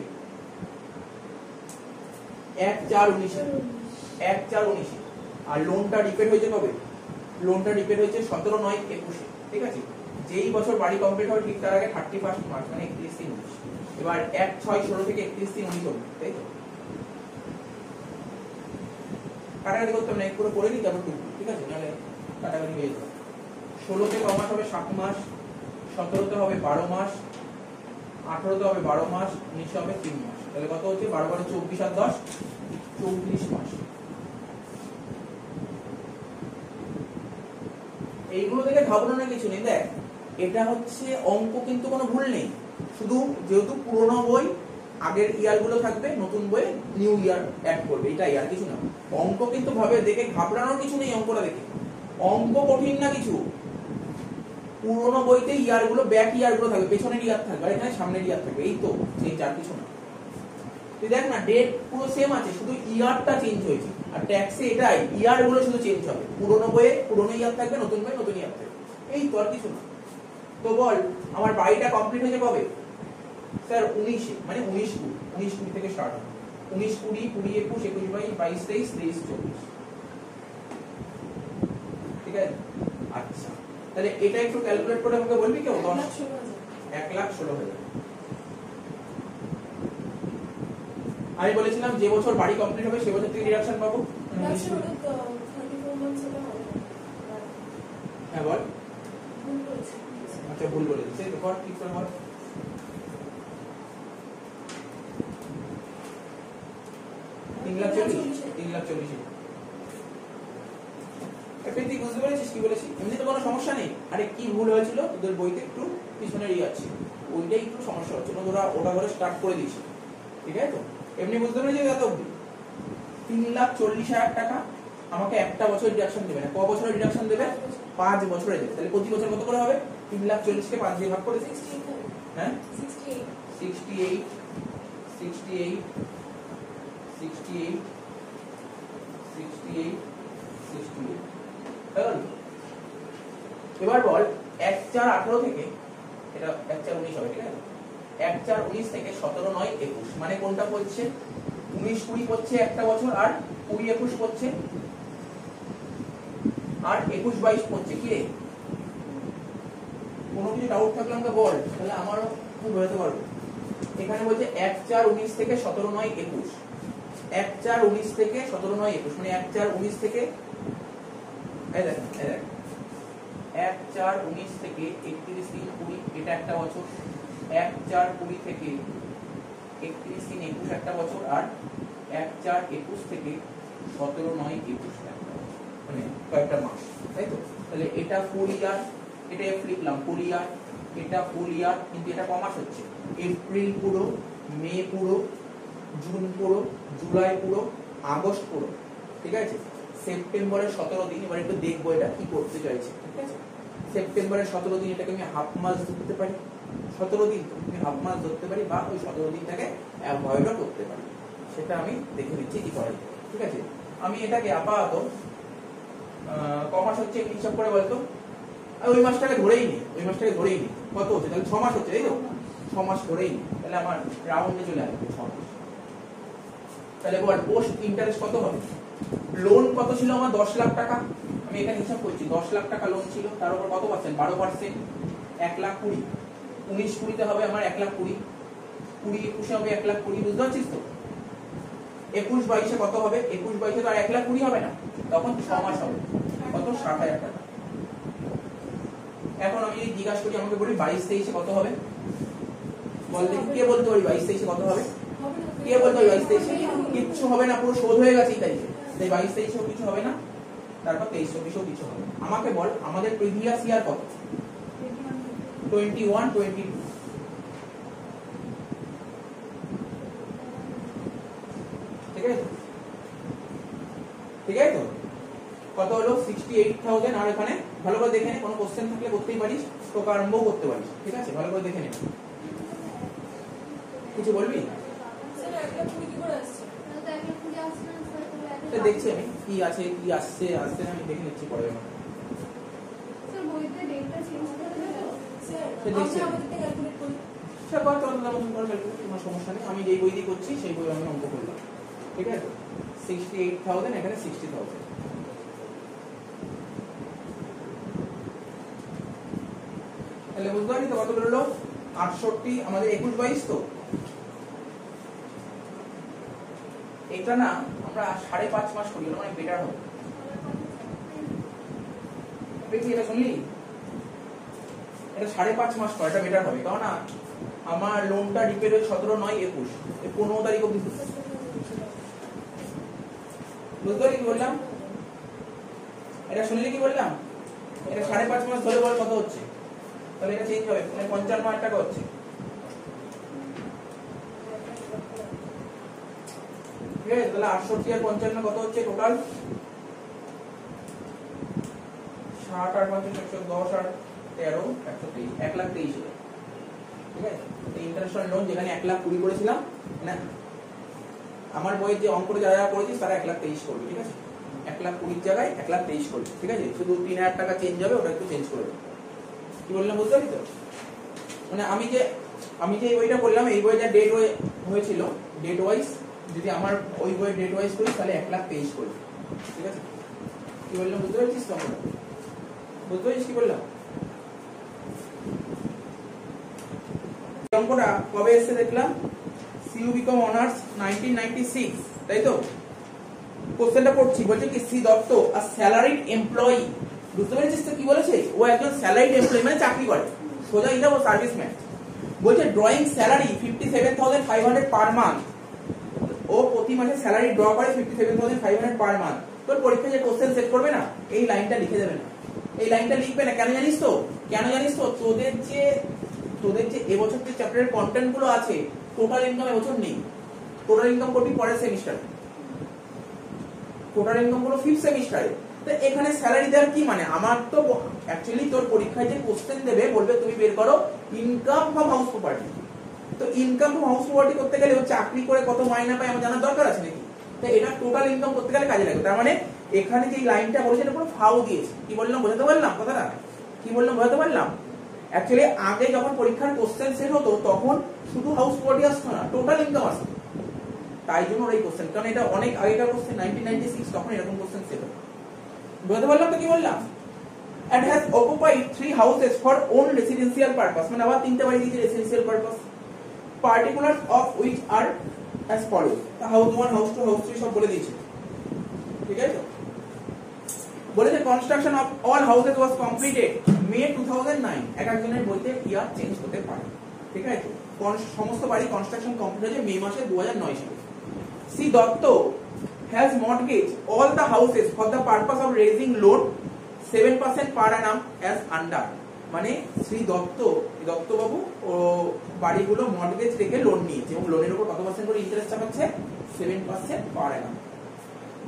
1/4/19, 1/4/19। আর লোনটা রিপেড হয়েছে কবে? লোনটা রিপেড হয়েছে 17/9/21, ঠিক আছে? যেই বছর বাড়ি কমপ্লিট হবে ঠিক তার আগে 31 মার্চ, মানে 31/3/19। এবার 1/6/16 থেকে 31/3/19 হবে, তাই তো? কাটাকাটি করতে হবে না, পুরো করে নিই তারপর টুকু, ঠিক আছে? নাহলে কাটাকাটি হয়ে যাবে। 16 তে ক মাস হবে? 7 মাস। 17 তে হবে 12 মাস, 18 তে হবে 12 মাস, 19 হবে 3 মাস। তাহলে কত হচ্ছে? 12 × 24 আর 10, 34 মাস। এইগুলো দেখে ঘাবড়ানোর কিছু নেই। দেখ এটা হচ্ছে অঙ্ক, কিন্তু কোনো ভুল নেই, শুধু যেহেতু পুরনো বই আগের ইয়ার গুলো থাকবে, নতুন বই নিউ ইয়ার অ্যাড করবে, এটাই, আর কিছু না। অঙ্ক কিন্তু ভাবে দেখে ঘাবড়ানোর কিছু নেই, অঙ্কটা দেখে। অঙ্ক কঠিন না কিছু, পুরনো বইতে ইয়ার গুলো, ব্যাক ইয়ার গুলো থাকবে, পেছনের ইয়ার থাকবে, আর এখানে সামনের ইয়ার থাকবে, এই তো চেঞ্জ, আর কিছু না। তুই দেখ না ডেট পুরো সেম আছে, শুধু ইয়ারটা চেঞ্জ হয়েছে। আর ট্যাক্সে এটাই, ইয়ার গুলো শুধু চেঞ্জ হবে, পুরনো বইয়ে পুরনো ইয়ার থাকবে, নতুন বইয়ে নতুন ইয়ার থাকবে, এই তো, আর কিছু না। তো বল আমার বাড়িটা কমপ্লিট হয়েছে কবে? স্যার 19-এ, মানে 19-20 থেকে স্টার্ট হবে, 19-20, 20-21, 21-22, 22-23, 23-24, ঠিক আছে? আচ্ছা তাহলে এটা একটু ক্যালকুলেট করে আমাকে বলবি কেউ? 1,16,000। আমি বলেছিলাম যে বছর বাড়ি কমপ্লিট হবে সে বছর থেকে ডিডাকশন পাবো। হ্যাঁ বল। আচ্ছা ভুল বলেছিস, এই তো কর, ঠিক করে বল। 3,40,000, 3,40,000। প্রীতি বুঝতে পেরেছিস কি বলেছি? এমনি তো কোনো সমস্যা নেই। আরে কি ভুল হয়েছিল তোদের বইতে একটু পিছনের আছে, ওইটাই একটু সমস্যা হচ্ছে, ওটা ধরে স্টার্ট করে দিয়েছি, ঠিক আছে তো? এমনি বুঝতে পেরেছি এত অবধি? 3,40,000 টাকা আমাকে একটা বছর ডিডাকশন দেবে না। ক বছরের ডিডাকশন দেবে? 5 বছরে দেবে। তাহলে প্রতি বছর কত করে হবে? 3,40,000 কে 5 দিয়ে ভাগ করে 68, হ্যাঁ 68 68 68 68 68 68। এবার বল 1/4/18 থেকে, এটা 1/4/19 হবে, ঠিক আছে? 1/4/19 থেকে 17/9/21 মানে কোনটা পড়ছে? 19-20 পড়ছে একটা বছর, আর 20-21 পড়ছে, আর 21-22 পড়ছে। কি রে, কোনো কিছু ডাউট থাকলে আমাকে বল, তাহলে আমারও খুব বোঝাতে পারবো। এখানে বলছে 1/4/19 থেকে 17/9/21, 1/4/19 থেকে 17/9/21 মানে 1/4/19 থেকে, এই দেখেন 1/4/19 থেকে 31-3-20 এটা একটা বছর, 1/4/20 থেকে 31-3-21 একটা বছর, আর 1/4/21 থেকে 17/9/21 একটা বছর, মানে কয়েকটা মাস, তাই তো? তাহলে এটা ফুল ইয়ার, এটা লিখলাম ফুল ইয়ার, এটা ফুল ইয়ার, কিন্তু এটা ক মাস হচ্ছে? এপ্রিল পুরো, মে পুরো, জুন পুরো, জুলাই পুরো, আগস্ট পুরো, ঠিক আছে? সেপ্টেম্বরের 17 দিন। এবার একটু দেখবো এটা কি করতে চাইছে, ঠিক আছে? সেপ্টেম্বরের 17 দিন, এটাকে আমি হাফ মাস ধরতে পারি, 17 দিন আমি হাফ মাস ধরতে পারি, বা ওই 17 দিনটাকে অ্যাভয়েডও করতে পারি, সেটা আমি দেখে নিচ্ছি কি করে, ঠিক আছে? আমি এটাকে আপাতত ক মাস হচ্ছে হিসাব করে বলতো, ওই মাসটাকে ধরেই নি, ওই মাসটাকে ধরেই নি, কত হচ্ছে? তাহলে 6 মাস হচ্ছে, তাই তো? 6 মাস ধরেই নি, তাহলে আমার রাউন্ডে চলে আসবে 6 মাস। তাহলে বল পোস্ট ইন্টারেস্ট কত হবে? লোন কত ছিল আমার? 10 লাখ টাকা। আমি এখানে হিসাব করছি, 10 লাখ টাকা লোন ছিল, তার উপর কত পার্সেন্ট? 12%, 1,20,000। 19-20 হবে আমার 1,20,000, 20-21 হবে 1,20,000, বুঝতে পারছিস তো? 21-22 কত হবে? 21-22 তো আর 1,20,000 হবে না, তখন 6 মাস হবে, কত? 60,000 টাকা। এখন আমি যদি জিজ্ঞাসা করি, আমাকে বলি 22-23 কত হবে? বল দেখি, কে বলতে পারি 22-23 কত হবে? কে বলতে পারি 22-23? কিচ্ছু হবে না, পুরো শোধ হয়ে গেছে এই তারিখে, তাই 22-23 কিছু হবে না, তারপর 23-24 কিছু হবে। আমাকে বল আমাদের প্রিভিয়াস ইয়ার কত? 21-22, ঠিক আছে? ঠিক আছে তো? কত হলো? 68,000। আর এখানে ভালো করে দেখে নে, কোনো কোশ্চেন থাকলে করতেই পারিস, তোকে আরম্ভ করতে পারিস, ঠিক আছে? ভালো করে দেখে নে, কিছু বলবি? দেখছি আমি কি আছে, কি আসছে আমি দেখে নিচ্ছি পরে। সমস্যা নেই, আমি যেই বই দিয়ে করছি সেই বই আমি অঙ্ক করলাম, ঠিক আছে? 68,000, এখানে 60,000। তাহলে বুঝতে পারলি তো কত বেরোলো? 68, আমাদের 21-22 তো। এটা না আমরা 5.5 মাস করি, মানে বেটার হবে। এটা শুনলি, এটা 5.5 মাস করা, এটা বেটার হবে, কারণ না আমার লোনটা রিপেড হয়ে 17/9/21, 15 তারিখ অব্দি। বুঝতে পারলি কি বললাম? এটা শুনলি কি বললাম? এটা 5.5 মাস ধরে বল কত হচ্ছে? তাহলে এটা চেঞ্জ হবে, মানে 55,000 টাকা হচ্ছে, ঠিক আছে? তাহলে 68 আর 55 কত হচ্ছে টোটাল? 60 আর 50 110 আর 13 123, 1,23,000, ঠিক আছে? এই ইন্টারন্যাশনাল লোন যেখানে 1,20,000 করেছিলাম, মানে আমার বইয়ের যে অঙ্কটা যারা করেছিস তারা 1,23,000 করবে, ঠিক আছে? 1,20,000 জায়গায় 1,23,000 করবে, ঠিক আছে? শুধু 3,000 টাকা চেঞ্জ হবে, ওটা একটু চেঞ্জ করে দেবে। কি বললাম বুঝতে পারলি তো? মানে আমি যে বইটা বললাম, এই বইটা ডেট হয়েছিল ডেট ওয়াইজ, যদি আমার ওই বইয়ের ডেট ওয়াইজ করি তাহলে 1,23,000 করবে, ঠিক আছে? কি বললাম বুঝতে পারছিস তো? আমরা বুঝতে পারছিস কি বললাম? অঙ্কটা কবে এসে দেখলাম? সিইউ বিকম অনার্স 1996, তাই তো? কোশ্চেনটা পড়ছি, বলছে কি সি দত্ত আ স্যালারিড এমপ্লয়ি। বুঝতে পেরেছিস তো কি বলেছে? ও একজন স্যালারিড এমপ্লয়ি, মানে চাকরি করে, সোজা এটা ও সার্ভিসম্যান। বলছে ড্রয়িং স্যালারি 57,500 পার মান্থ, ও প্রতি মাসে স্যালারি ড্র করে 57,500 পার মান্থ, তোর পরীক্ষায় যে কোশ্চেন সেট করবে না, এই লাইনটা লিখে দেবে না, এই লাইনটা লিখবে না। কেন জানিস তো? কেন জানিস তো? তোদের যে এবছর যে চ্যাপ্টারের কন্টেন্ট গুলো আছে, টোটাল ইনকাম এবছর নেই। টোটাল ইনকাম করবি পরের সেমিস্টারে, টোটাল ইনকাম গুলো 5th সেমিস্টারে। তো এখানে স্যালারি দেওয়ার কি মানে? আমার তো অ্যাকচুয়ালি তোর পরীক্ষায় যে কোশ্চেন দেবে, বলবে তুমি বের করো ইনকাম ফ্রম হাউস প্রপার্টি। তো ইনকাম ফ্রম হাউস প্রপার্টি করতে গেলে ও চাকরি করে কত মাইনা পায় আমার জানার দরকার আছে নাকি? তো এটা টোটাল ইনকাম করতে গেলে কাজে লাগবে। তার মানে এখানে যে লাইনটা বলেছে এটা পুরো ফাউ দিয়েছে। কি বললাম বোঝাতে পারলাম কথাটা? কি বললাম বোঝাতে পারলাম? অ্যাকচুয়ালি আগে যখন পরীক্ষার কোশ্চেন সেট হতো তখন শুধু হাউস প্রপার্টি আসতো না, টোটাল ইনকাম আসতো। তাই জন্য ওই কোশ্চেন, কারণ এটা অনেক আগেকার কোশ্চেন, 1996 তখন এরকম কোশ্চেন সেট হতো। বুঝতে পারলাম তো কি বললাম? and has occupied 3 houses for own residential purpose, মানে আবার তিনটা বাড়ি দিয়েছে residential purpose, particulars of which are as follows. House 1 house 2 house 3 সব বলে দিয়েছে, ঠিক আছে? বলেছে construction of all houses was completed May 2009। এক একজনের বইতে ইয়ার চেঞ্জ হতে পারে, ঠিক আছে? সমস্ত বাড়ি কনস্ট্রাকশন কমপ্লিট হয়েছে মে মাসে 2009 সালে। C Dutta has mortgaged all the houses for the purpose of raising loan 7% per annum as under, মানে শ্রী দত্ত বাবু ও বাড়িগুলো মর্টগেজ রেখে লোন নিয়েছে এবং লোনের উপর কত পার্সেন্ট করে ইন্টারেস্ট চাপাচ্ছে? 7% পার annum।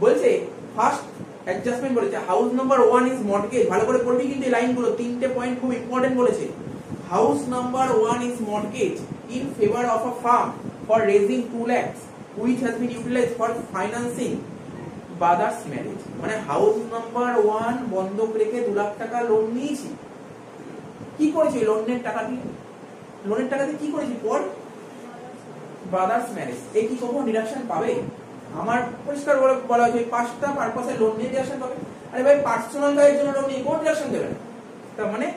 বলছে ফার্স্ট অ্যাডজাস্টমেন্ট বলেছে হাউস নাম্বার 1 ইজ মর্টগেজ। ভালো করে পড়বি কিন্তু এই লাইনগুলো, তিনটে পয়েন্ট খুব ইম্পর্টেন্ট বলেছে। House number 1 is mortgage in favour of a firm for raising 2 lakhs which has been utilized for financing brothers marriage। মানে হাউস নাম্বার 1 বন্ধক রেখে 2 লাখ টাকা লোন নিয়েছি। কি করেছি লোনের টাকা দিয়ে? লোনের টাকা দিয়ে কি করেছি? For brothers marriage. এই কি কোনো ডিডাকশন পাবে? আমার পরিষ্কার বলা হয়েছে 5টা পারপাসে লোন নিয়ে ডিডাকশন পাবে। আরে ভাই পার্সোনাল কাজের জন্য লোন নিয়ে কোন ডিডাকশন দেবে না? তার মানে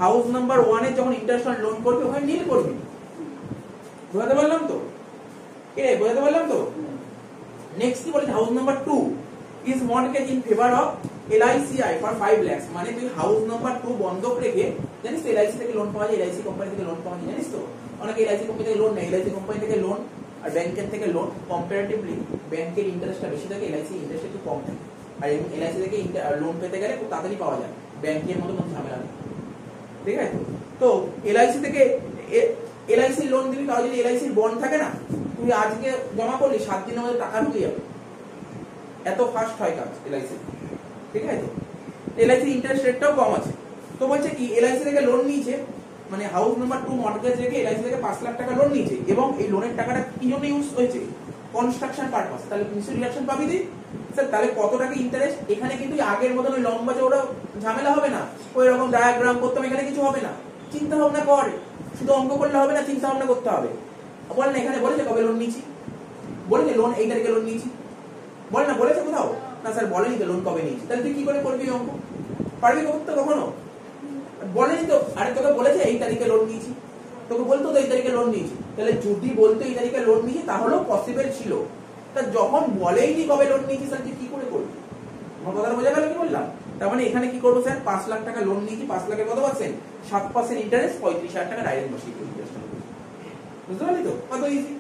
হাউস নাম্বার 1 এ যখন ইন্টারন্যাশনাল লোন করবে ওখানে নীল করবে। বুঝাতে পারলাম তো? বুঝাতে পারলাম তো? নেক্সট কি বলেছে? House number 2 is mortgage in favour of LICI for 5 lakhs। মানে তুই হাউস নাম্বার 2 বন্ধক রেখে, জানিস তো LIC থেকে লোন পাওয়া যায়, LIC কোম্পানি থেকে লোন পাওয়া যায়, জানিস তো? অনেকে LIC কোম্পানি থেকে লোন নেয়, LIC কোম্পানি থেকে লোন আর ব্যাংকের থেকে লোন কম্পারেটিভলি ব্যাংকের ইন্টারেস্টটা বেশি থাকে, LIC ইন্টারেস্ট একটু কম থাকে। আর LIC থেকে লোন পেতে গেলে খুব তাড়াতাড়ি পাওয়া যায়, ব্যাংকের মতো কোনো ঝামেলা নেই, ঠিক আছে? তো LIC থেকে LIC লোন দিবি, কারো যদি LIC বন্ড থাকে না, তুই আজকে জমা করলি 7 দিনের মধ্যে টাকা ঢুকে যাবে, এত ফাস্ট হয় কাজ LIC, ঠিক আছে? LIC ইন্টারেস্ট রেটটাও কম আছে। তো বলছে কি LIC থেকে লোন নিয়েছে, মানে হাউস নাম্বার 2 মর্টগেজ রেখে LIC থেকে 5 লাখ টাকা লোন নিয়েছে এবং এই লোনের টাকাটা কি জন্য ইউজ হয়েছে? Construction purpose. তাহলে নিশ্চয়ই ডিডাকশন পাবি তুই স্যার। তাহলে কত টাকা ইন্টারেস্ট? এখানে কিন্তু আগের মতন ওই লম্বা চওড়া ঝামেলা হবে না, ওই রকম ডায়াগ্রাম করতে হবে, এখানে কিছু হবে না। চিন্তা ভাবনা কর, শুধু অঙ্ক করলে হবে না, চিন্তা ভাবনা করতে হবে। বল না, এখানে বলেছে কবে লোন নিয়েছি? বলেছে লোন এই তারিখে লোন নিয়েছি, বল না, বলেছে কোথাও? না স্যার বলেনি তো লোন কবে নিয়েছি। তাহলে তুই কি করে করবি অঙ্ক? পারবি করতে কখনো? বলেনি তো। আরে তোকে বলেছে এই তারিখে লোন নিয়েছি, তোকে বলতো তো এই তারিখে লোন নিয়েছি। তাহলে যদি বলতো এই তারিখে লোন নিয়েছি তাহলেও পসিবল ছিল। তা যখন বলেইনি কবে লোন নিয়েছি, স্যার তুই কি করে করবি? আমার কথাটা বোঝা গেল কি বললাম? তার মানে এখানে কি করবো স্যার? 5 লাখ টাকা লোন নিয়েছি, 5 লাখের কত পার্সেন্ট? 7% ইন্টারেস্ট, 35,000 টাকা ডাইরেক্ট বসিয়ে দিই। বুঝতে পারলি তো? কত ইজি।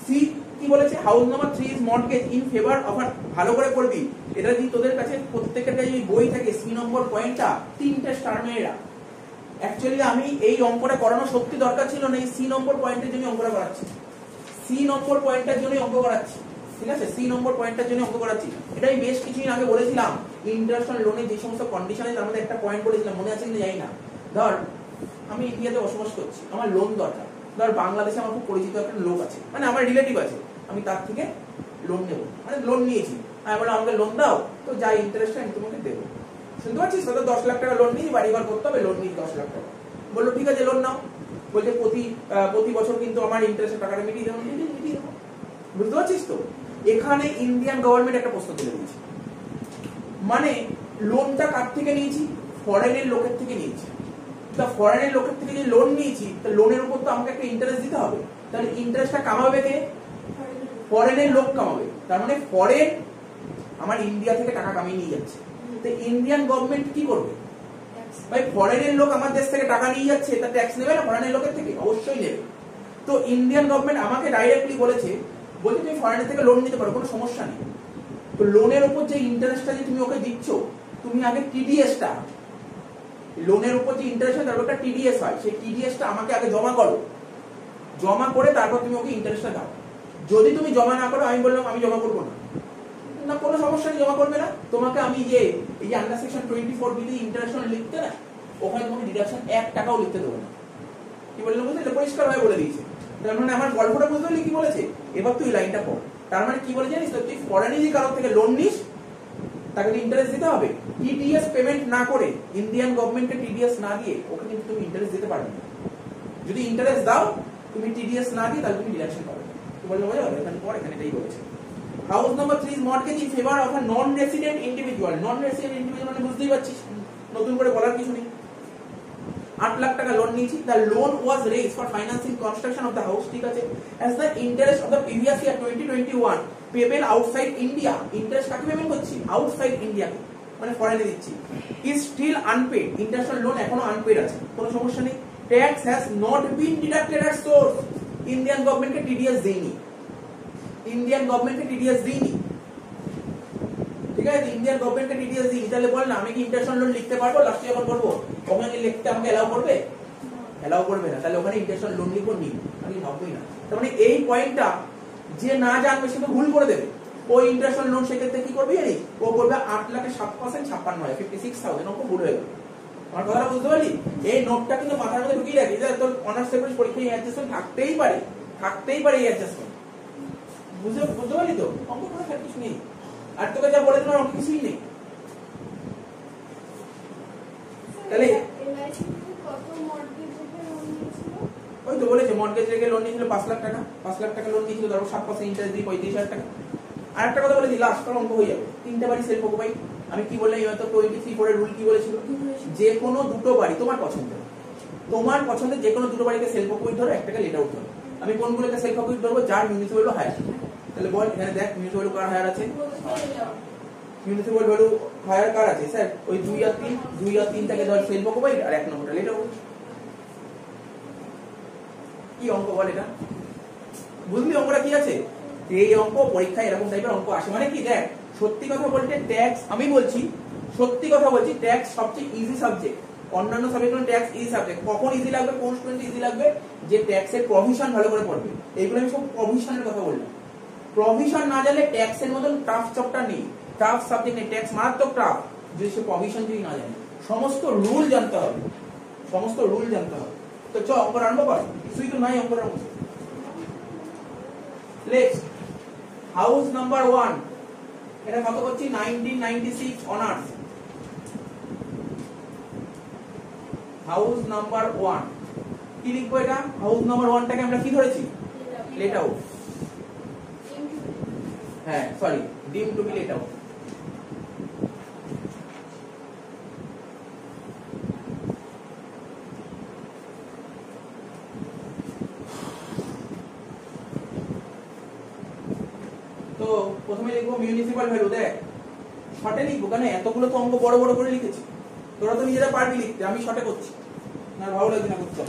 সি কি বলেছে? House number 3 is mortgage in favour of. ভালো করে পড়বি, এটা যদি তোদের কাছে প্রত্যেকের কাছে বই থাকে, সি নম্বর পয়েন্টটা 3টে স্টার মেয়েরা। অ্যাকচুয়ালি আমি এই অঙ্কটা করানো সত্যি দরকার ছিল না, এই সি নম্বর পয়েন্টের জন্য অঙ্কটা করাচ্ছি। সি নম্বর পয়েন্টটার জন্যই অঙ্ক করাচ্ছি, ঠিক আছে? সি নম্বর পয়েন্টটার জন্য অঙ্ক করাচ্ছি। এটা আমি বেশ কিছুদিন আগে বলেছিলাম, ইন্টারন্যাশনাল লোনের যে সমস্ত কন্ডিশন আছে তার মধ্যে একটা পয়েন্ট বলেছিলাম, মনে আছে কিনা জানি না। ধর আমি ইন্ডিয়াতে বসবাস করছি, আমার লোন দরকার। ধর বাংলাদেশে আমার খুব পরিচিত একটা লোক আছে, মানে আমার রিলেটিভ আছে, আমি তার থেকে লোন নেবো, মানে লোন নিয়েছি। আমি বললাম আমাকে লোন দাও, তো যা ইন্টারেস্ট আমি তোমাকে দেবো। শুনতে পাচ্ছিস? তো 10 লাখ টাকা লোন নিয়েছি, বাড়ি ঘর করতে হবে, লোন নিয়েছি 10 লাখ টাকা। বললো ঠিক আছে লোন নাও। বলছে প্রতি বছর কিন্তু আমার ইন্টারেস্টের টাকাটা মিটিয়ে দেবো। বুঝতে পারছিস তো? এখানে ইন্ডিয়ান গভর্নমেন্ট একটা প্রশ্ন তুলে দিয়েছে, মানে লোনটা কার থেকে নিয়েছি? ফরেনের লোকের থেকে নিয়েছি। তা ফরেনের লোকের থেকে যে লোন নিয়েছি, তা লোনের উপর তো আমাকে একটা ইন্টারেস্ট দিতে হবে। তাহলে ইন্টারেস্টটা কামাবে কে? ফরেনের লোক কামাবে। তার মানে ফরেন আমার ইন্ডিয়া থেকে টাকা কামিয়ে নিয়ে যাচ্ছে। তো ইন্ডিয়ান গভর্নমেন্ট কি করবে? ভাই ফরেনের লোক আমার দেশ থেকে টাকা নিয়ে যাচ্ছে, তা ট্যাক্স নেবে না ফরেনের লোকের থেকে? অবশ্যই নেবে। তো ইন্ডিয়ান গভর্নমেন্ট আমাকে ডাইরেক্টলি বলছে তুমি ফরেনের থেকে লোন নিতে পারো, কোনো সমস্যা নেই। তো লোনের উপর যে ইন্টারেস্টটা যে তুমি ওকে দিচ্ছ, তুমি আগে টিডিএসটা, লোনের উপর যে ইন্টারেস্ট হয় তার একটা টিডিএস হয়, সেই টিডিএসটা আমাকে আগে জমা করো, জমা করে তারপর তুমি ওকে ইন্টারেস্টটা দাও। যদি তুমি জমা না করো, আমি বললাম আমি জমা করবো না, না কোনো সমস্যা নেই, জমা করবে না, তোমাকে আমি যে এই যে আন্ডার সেকশন 24 বিতে ইন্টারেস্ট লিখতে না, ওখানে তোমাকে ডিডাকশন 1 টাকাও লিখতে দেবো না। কি বললাম বুঝলে, পরিষ্কার ভাবে বলে দিয়েছে। তার মানে আমার গল্পটা বুঝতে পারলি কি বলেছে? এবার তুই লাইনটা পড়। তার মানে কি বলে জানিস তো, তুই ফরেনে যে কারোর থেকে লোন নিস তাকে ইন্টারেস্ট দিতে হবে। টিডিএস পেমেন্ট না করে, ইন্ডিয়ান গভর্নমেন্টকে টিডিএস না দিয়ে ওকে কিন্তু তুমি ইন্টারেস্ট দিতে পারবে না। যদি ইন্টারেস্ট দাও, তুমি টিডিএস না দিয়ে, তাহলে তুমি ডিডাকশন পাবে। তো বললাম বোঝা গেল, এখানে পর এখানে এটাই বলেছে। House number 3 is mortgage in favour of a non resident individual. Non resident individual মানে বুঝতেই পারছিস, নতুন করে বলার কিছু নেই। 8 লাখ টাকা লোন নিয়েছি, the loan was raised for financing construction of the house, ঠিক আছে, as the interest of the previous year 2021 payable outside India. Interest কাকে পেমেন্ট করছি? আউটসাইড ইন্ডিয়াকে, মানে ফরেনে দিচ্ছি। Is still unpaid, international loan এখনো আনপেড আছে, কোনো সমস্যা নেই। Tax has not been deducted at source, Indian গভর্নমেন্টকে টিডিএস দেয়নি, ইন্ডিয়ান গভর্নমেন্টকে টিডিএস দেয়নি, ঠিক আছে, ইন্ডিয়ান গভর্নমেন্টকে টিডিএস দিই। তাহলে বল না, আমি কি ইন্টারন্যাশনাল লোন লিখতে পারবো? লাস্টে যখন করবো ওখানে লিখতে আমাকে এলাও করবে? এলাও করবে না। তাহলে ওখানে ইন্টারন্যাশনাল লোন লিখবো নি, আমি ভাববোই না। তার মানে এই পয়েন্টটা যে না জানবে সে তো ভুল করে দেবে। ও ইন্টারন্যাশনাল লোন সেক্ষেত্রে কি করবে জানিস? ও করবে 8 লাখের 7% 56 56,000, ওকে ভুল হয়ে গেল। আমার কথাটা বুঝতে পারলি? এই নোটটা কিন্তু মাথার মধ্যে ঢুকিয়ে রাখি, যে তোর অনার্স পেপার পরীক্ষায় অ্যাডজাস্টমেন্ট থাকতেই পারে, এই অ্যাডজাস্টমেন্ট। বুঝতে পারলি তো? অঙ্ক পড়ার কিছু নেই, আর তোকে যা বলে দিলাম অঙ্ক কিছুই নেই। তাহলে ওই তো বলেছে মর্টগেজ রেখে লোন নিয়েছিল 5 লাখ টাকা, 5 লাখ টাকা লোন নিয়েছিল, তারপর 7% ইন্টারেস্ট দিয়ে 35,000 টাকা। আর একটা কথা বলে দিই, লাস্ট কার অঙ্ক হয়ে যাবে। 3টে বাড়ি সেলফ অকুপাই। আমি কি বললাম, এবার তো 23 রুল কি বলেছিল? যে কোনো দুটো বাড়ি তোমার পছন্দের যে কোনো দুটো বাড়িকে সেলফ অকুপাই ধরো, একটাকে লেট আউট ধরো। আমি কোনগুলোকে সেলফ অকুপাই ধরবো? যার মিউনিসিপাল ভ্যালু হায়ার। তাহলে বল, এখানে দেখ মিউনিসিপাল ভ্যালু কার হায়ার আছে? মিউনিসিপাল ভ্যালু হায়ার কার আছে স্যার? ওই 2 আর 3 থেকে ধর সেলফ অকুপাই, আর 1 নম্বরটা লেট আউট। কি অঙ্ক বল এটা? বুঝলি অঙ্কটা কি আছে? এই অঙ্ক পরীক্ষায় এরকম টাইপের অঙ্ক আসে। মানে কি দেখ, সত্যি কথা বলতে ট্যাক্স, আমি বলছি সত্যি কথা বলছি, ট্যাক্স সবচেয়ে ইজি সাবজেক্ট। অন্যান্য সাবজেক্ট ট্যাক্স ইজি সাবজেক্ট। কখন ইজি লাগবে, কোন স্টুডেন্ট ইজি লাগবে? যে ট্যাক্সের প্রভিশন ভালো করে পড়বে। এইগুলো আমি সব প্রভিশনের কথা বললাম। প্রভিশন না জানলে ট্যাক্সের মতন টাফ চ্যাপ্টার নেই, টাফ সাবজেক্ট নেই। ট্যাক্স মারাত্মক টাফ, যদি সে প্রভিশন যদি না জানে। সমস্ত রুল জানতে হবে, তো চ অঙ্ক আরম্ভ কর। কিছুই তো নাই অঙ্কের মধ্যে। নেক্সট, হাউস নাম্বার 1, এটা কত করছি? 1996 অনার্স। হাউস নাম্বার 1 কি লিখবো? এটা হাউস নাম্বার 1টাকে আমরা কি ধরেছি? Late out. হ্যাঁ সরি, ডিম টু বি লেট আউট। তো প্রথমে লিখবো মিউনিসিপাল ভ্যালু। দেখ শর্টে লিখবো, কেন এতগুলো তো অঙ্ক বড় বড় করে লিখেছি, তোরা তো নিজেরা পারবি লিখতে, আমি শর্টে করছি না, ভালো লাগছে না করতে।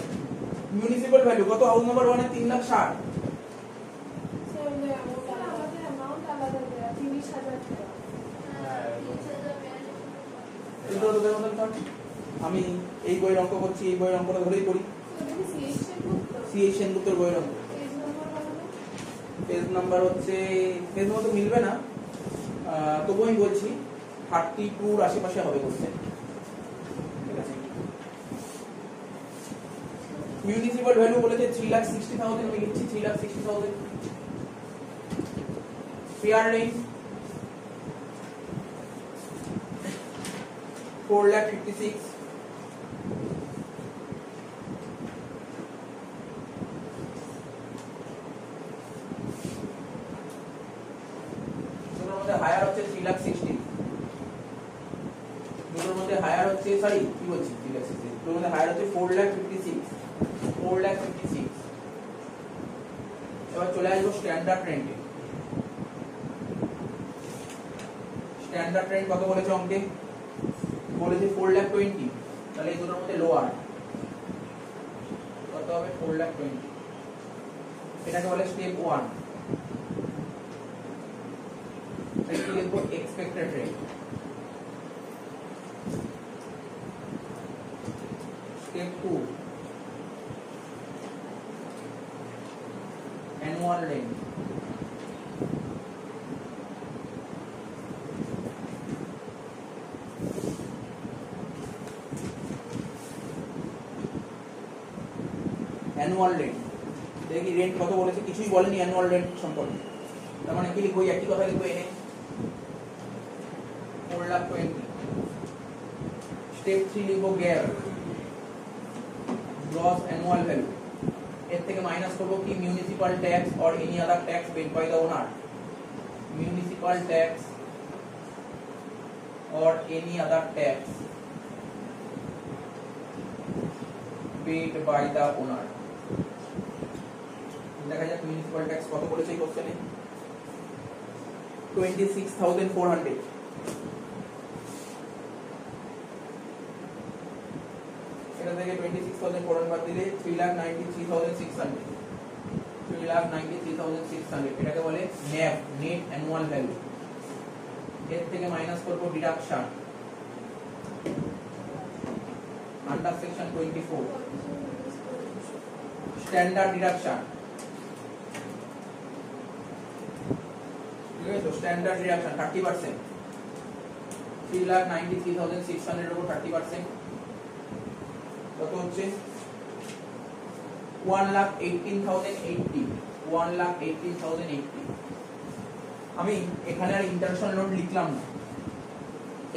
মিউনিসিপাল ভ্যালু কত? হাউস নাম্বার 1 এ 3,60,000। আমি এই বইয়ের অঙ্ক করছি, এই বইয়ের অঙ্কটা ধরেই করি। সিএইচ সেনগুপ্তের বইয়ের অঙ্ক। পেজ নাম্বার হচ্ছে, পেজ নাম্বার তো মিলবে না, তবু আমি বলছি 32 আশেপাশে হবে কোশ্চেন, ঠিক আছে। মিউনিসিপাল ভ্যালু বলেছে 3,60,000, আমি লিখছি 3,60,000। Fair range 4,56,000। হায়ার হচ্ছে 3,60,000, দুটোর মধ্যে হায়ার হচ্ছে, সরি কি বলছি, 3,60,000, দুটোর মধ্যে হায়ার হচ্ছে 4,56,000। এবার চলে আসবো স্ট্যান্ডার্ড রেন্টে। স্ট্যান্ডার্ড রেন্ট কত বলেছে অঙ্কে? বলেছে 4,20,000, তাহলে এই দুটোর মধ্যে লোয়ার কত হবে? 4,20,000। এটাকে বলে স্টেপ 1। এটাকে লিখব expected rate. Step 2 annual rent। Annual rent, দেখি রেন্ট কত বলেছে, কিছুই বলেনি অ্যানুয়াল রেন্ট সম্পর্কে। তার মানে কি লিখবো, একই কথা লিখবো এনে 4,20,000। স্টেপ 3 লিখবো গ্যাপ, গ্রস অ্যানুয়াল ভ্যালু। এর থেকে মাইনাস করবো কি municipal tax or any other tax paid by the owner. Municipal tax or any other tax paid by the owner. দেখা যাক মিউনিসিপাল ট্যাক্স কত বলেছে এই কোশ্চেনে, 26,400। এটা থেকে 26,400 বাদ দিলে 3,93,600। 3,93,600 এটাকে বলে NAV, নেট অ্যানুয়াল ভ্যালু। এর থেকে মাইনাস করব deduction under section 24, standard deduction. ঠিক আছে, স্ট্যান্ডার্ড ডিডাকশন 30%। 3,93,600 এর উপর 30% কত হচ্ছে 1,18,080। 1,18,080। আমি এখানে আর ইন্টারন্যাশনাল লোন লিখলাম না,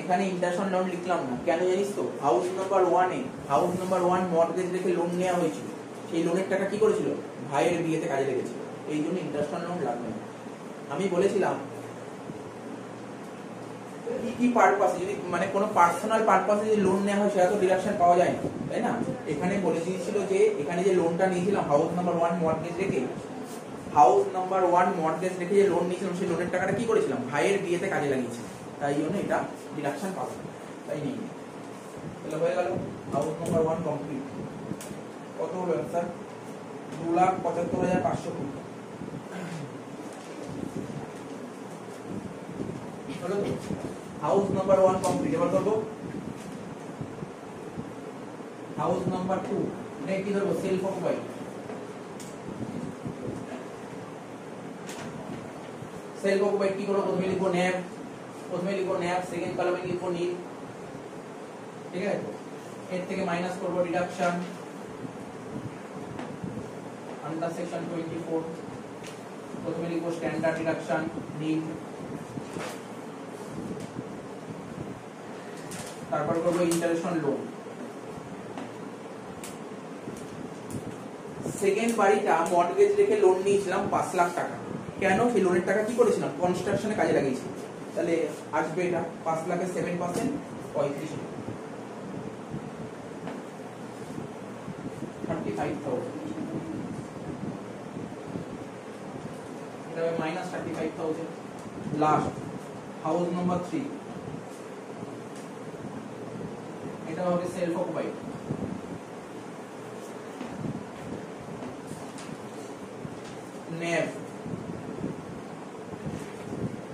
এখানে ইন্টারন্যাশনাল লোন লিখলাম না, কেন জানিস তো? House number 1 a house number 1 mortgage রেখে লোন নেওয়া হয়েছিল, সেই লোনের টাকা কি করেছিল, ভাইয়ের বিয়েতে কাজে লেগেছিল, এই জন্য ইন্টারন্যাশনাল লোন লাগবে না। আমি বলেছিলাম কি পারপাসে, যদি মানে কোনো পার্সোনাল পারপাসে যদি লোন নেওয়া হয় সেটা তো ডিডাকশন পাওয়া যায় না, তাই না? এখানে বলে দিয়েছিল যে এখানে যে লোনটা নিয়েছিলাম হাউস নাম্বার 1 মর্টগেজ রেখে, হাউস নাম্বার 1 মর্টগেজ রেখে যে লোন নিয়েছিলাম সেই লোনের টাকাটা কি করেছিলাম, ভাইয়ের বিয়েতে কাজে লাগিয়েছি, তাই জন্য এটা ডিডাকশন পাবো, তাই নেই। তাহলে হয়ে গেল হাউস নাম্বার 1 কমপ্লিট। কত হলো স্যার? 2,75,520 হলো তো। House number 1 complete. এবার করব হাউস নাম্বার 2। এটা কি ধরবো, সেলফ অকুপাইড। সেলফ অকুপাইড কি করব, প্রথমে লিখবো NAV, সেকেন্ড কলামে লিখবো নীল। ঠিক আছে, এর থেকে মাইনাস করব ডিডাকশন আন্ডার সেকশন 24, প্রথমে লিখবো স্ট্যান্ডার্ড ডিডাকশন নীল, তারপর করব ইন্টারন্যাশনাল লোন। সেকেন্ড বাড়িটা মর্টগেজ রেখে লোন নিয়েছিলাম 5 লাখ টাকা, কেন? সেই লোনের টাকা কি করেছিলাম, কনস্ট্রাকশনে কাজে লাগিয়েছি। তাহলে আসবে এটা 5 লাখের 7% 35,000, 35,000। এটা হবে মাইনাস 35,000। লাস্ট হাউস নাম্বার 3, এটা হবে self occupied. NAV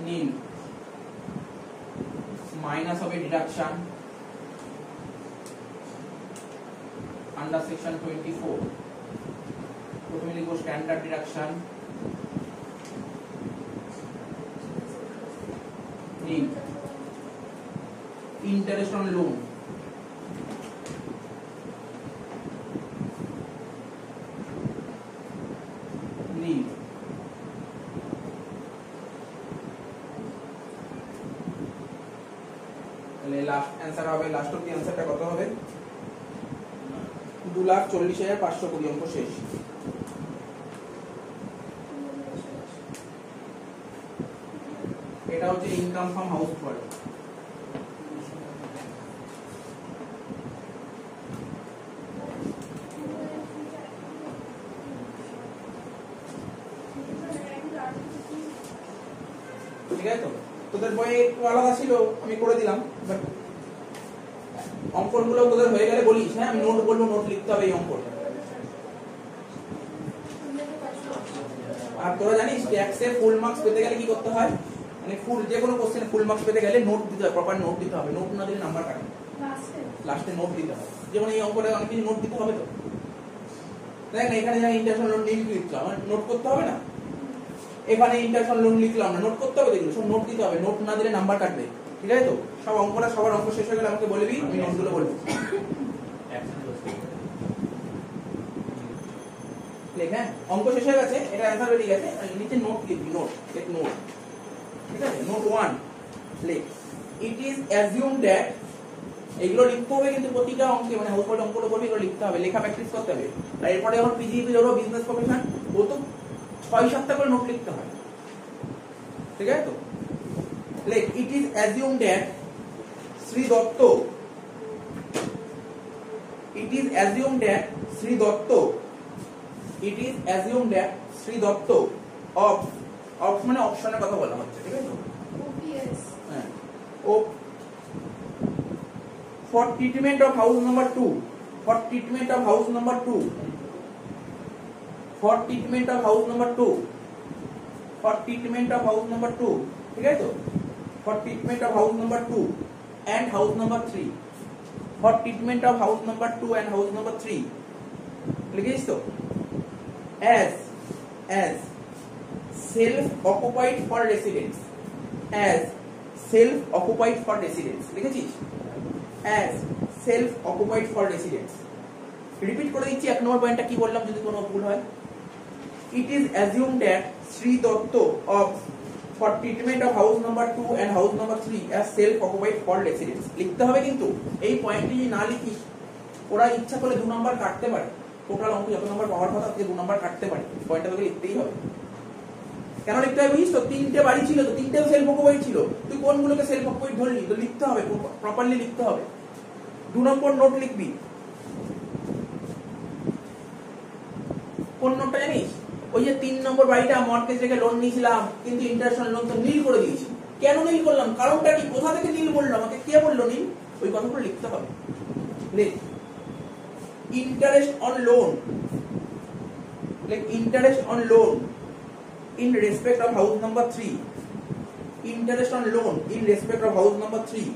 nil, minus হবে ডিডাকশন আন্ডার সেকশন 24, প্রথমে লিখবো standard deduction nil, interest on loan nil, তাহলে লাস্ট অ্যানসার হবে, লাস্ট অফ দি অ্যানসারটা কত হবে, 2,40,520। অঙ্ক শেষ। এটা হচ্ছে ইনকাম ফ্রম হাউস হোল্ড। ঠিক আছে, তো তোদের বইয়ে একটু আলাদা ছিল, আমি করে দিলাম, বাট অঙ্কগুলো তোদের হয়ে গেলে বলিস, হ্যাঁ আমি নোট বলবো, নোট লিখতে হবে এই অঙ্কটা। আর তোরা জানিস ট্যাক্সে ফুল মার্কস পেতে গেলে কি করতে হয়, মানে ফুল যে কোনো কোশ্চেনে ফুল মার্কস পেতে গেলে নোট দিতে হয়, প্রপার নোট দিতে হবে, নোট না দিলে নাম্বার কাটে, লাস্টে নোট দিতে হবে। যেমন এই অঙ্কটা অনেক কিছু নোট দিতে হবে, তো দেখ না এখানে যা ইন্টারন্যাশনাল লোন নীল লিখলাম আমার নোট করতে হবে না, এখানে ইন্টারন্যাশনাল লোন লিখলাম না নোট করতে হবে, দেখলো সব নোট দিতে হবে, নোট না দিলে নাম্বার কাটবে, ঠিক আছে? তো সব অঙ্কটা সবার অঙ্ক শেষ হয়ে গেলে আমাকে বলবি, আমি নোটগুলো বলবো। লেখা অঙ্ক শেষ হয়ে গেছে, এটা অ্যানসার বেরিয়ে গেছে, নিচে নোট লিখবি, নোট লেখ নোট, ঠিক আছে? নোট 1 লেখ, ইট ইজ অ্যাজিউম দ্যাট, এগুলো লিখতে হবে কিন্তু প্রতিটা অঙ্কে, মানে হাউস হোল্ড অঙ্কটা করবি এগুলো লিখতে হবে, লেখা প্র্যাকটিস করতে হবে। আর এরপরে যখন পিজিপি ধরো বিজনেস প্রফেশন, ও তো 6-7টা করে নোট লিখতে হয়, ঠিক আছে? তো লেখ, it is assume that Shri Dutta, it is assume that Shri Dutta, it is assume that Shri Dutta of, of মানে অপশনের কথা বলা হচ্ছে, ঠিক আছে? হ্যাঁ, ও for treatment of house number 2, for treatment of house number 2, for treatment of house number 2, for treatment of house number 2, ঠিক আছে? তো for treatment of house number 2 and house number 3, for treatment of house number 2 and house number 3 লিখিস তো, as self occupied for residence, as self occupied for residence লিখেছিস, as self occupied for residence। Repeat করে দিচ্ছি, এক নম্বর পয়েন্টটা কি বললাম যদি কোনো ভুল হয়, it is assumed that Sri Dotto of for treatment of house number 2 and house number 3 as self occupied for residence লিখতে হবে। কিন্তু এই পয়েন্টটি যদি না লিখিস, ওরা ইচ্ছা করলে 2 নাম্বার কাটতে পারে, টোটাল অঙ্ক যত নাম্বার পাওয়ার কথা থেকে 2 নাম্বার কাটতে পারে, পয়েন্টটা তোকে লিখতেই হবে। কেন লিখতে হবে বুঝিস তো, 3টে বাড়ি ছিল তো 3টেও সেলফ অকুপাইড ছিল, তুই কোনগুলোকে সেলফ অকুপাইড ধরলি, তো লিখতে হবে, প্রপারলি লিখতে হবে। 2 নম্বর নোট লিখবি, কোন নোটটা জানিস? ওই যে 3 নম্বর বাড়িটা মর্টগেজ রেখে লোন নিয়েছিলাম, কিন্তু ইন্টারন্যাশনাল লোন তো নীল করে দিয়েছি। কেন নীল করলাম, কারণটা কি, কোথা থেকে নীল বললো আমাকে, কে বললো নীল, ওই কথাগুলো লিখতে হবে। লেখ, ইন্টারেস্ট অন লোন, লেখ interest on loan in respect of house number 3, interest on loan in respect of house number 3,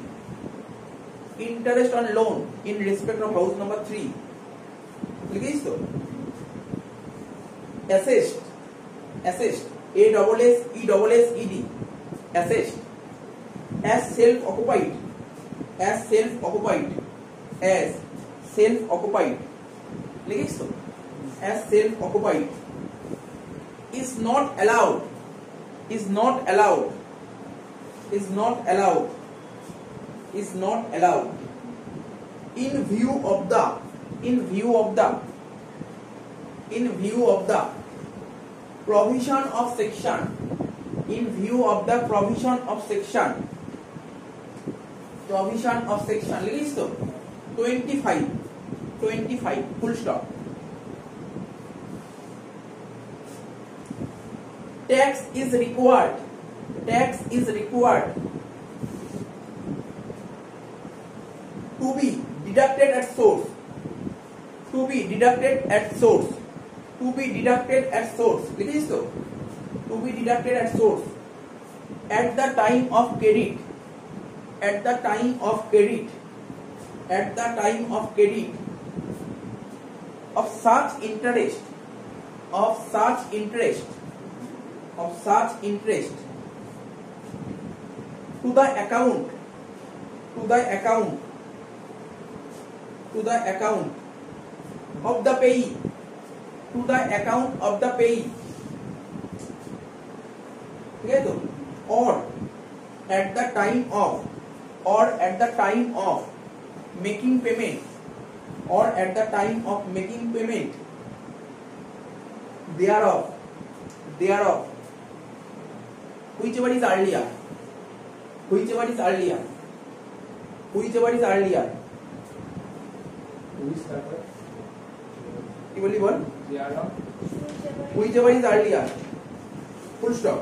interest on loan in respect of house number 3 লিখিস তো। assessed, assessed, a double s e double s e d, assessed as self occupied, as self occupied, as self occupied লিখিস তো, as self occupied is not allowed, is not allowed, is not allowed, is not allowed in view of the, in view of the, in view of the provision of section, in view of the provision of section, provision of section লিখিস তো 25, 25 full stop। Tax is required, tax is required to be deducted at source, to be deducted at source, to be deducted at source লিখিস তো, to be deducted at source at the time of credit, at the time of credit, at the time of credit of such interest, of such interest, of such interest to the account, to the account, to the account of the payee, to the account of the payee, ठीक है तो, or at the time of, or at the time of making payment, or at the time of making payment thereof, thereof whichever is earlier, whichever is earlier, whichever is earlier, কি বলি বল, whichever is earlier full stop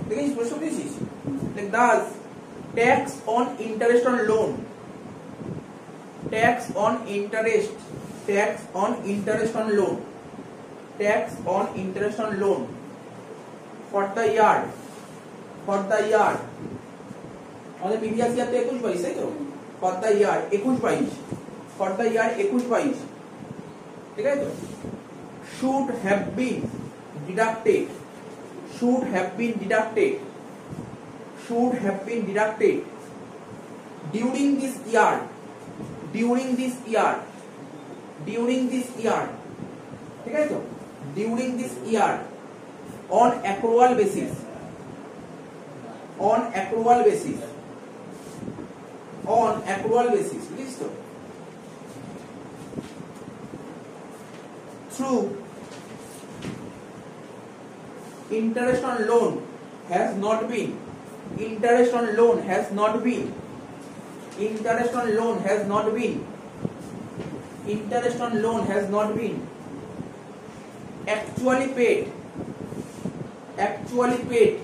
দেখিস, প্রশ্ন দিয়েছিস, like thus tax on interest on loan, tax on interest, tax on interest on loan, tax on interest on loan for the year আমাদের প্রিভিয়াস ইয়ার তো 21-22 তাই তো for the year 21-22 for the year 21-22 ঠিক আছে তো should have been deducted during this year ঠিক আছে তো during this year on accrual basis বুঝিস তো through interest on loan has not been actually paid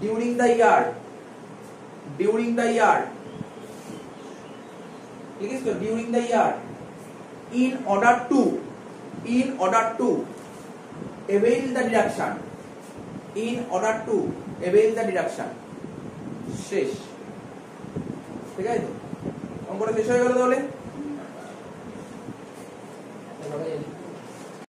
during the year in order to avail the deduction শেষ ঠিক আছে তো অঙ্কটা শেষ হয়ে গেল তাহলে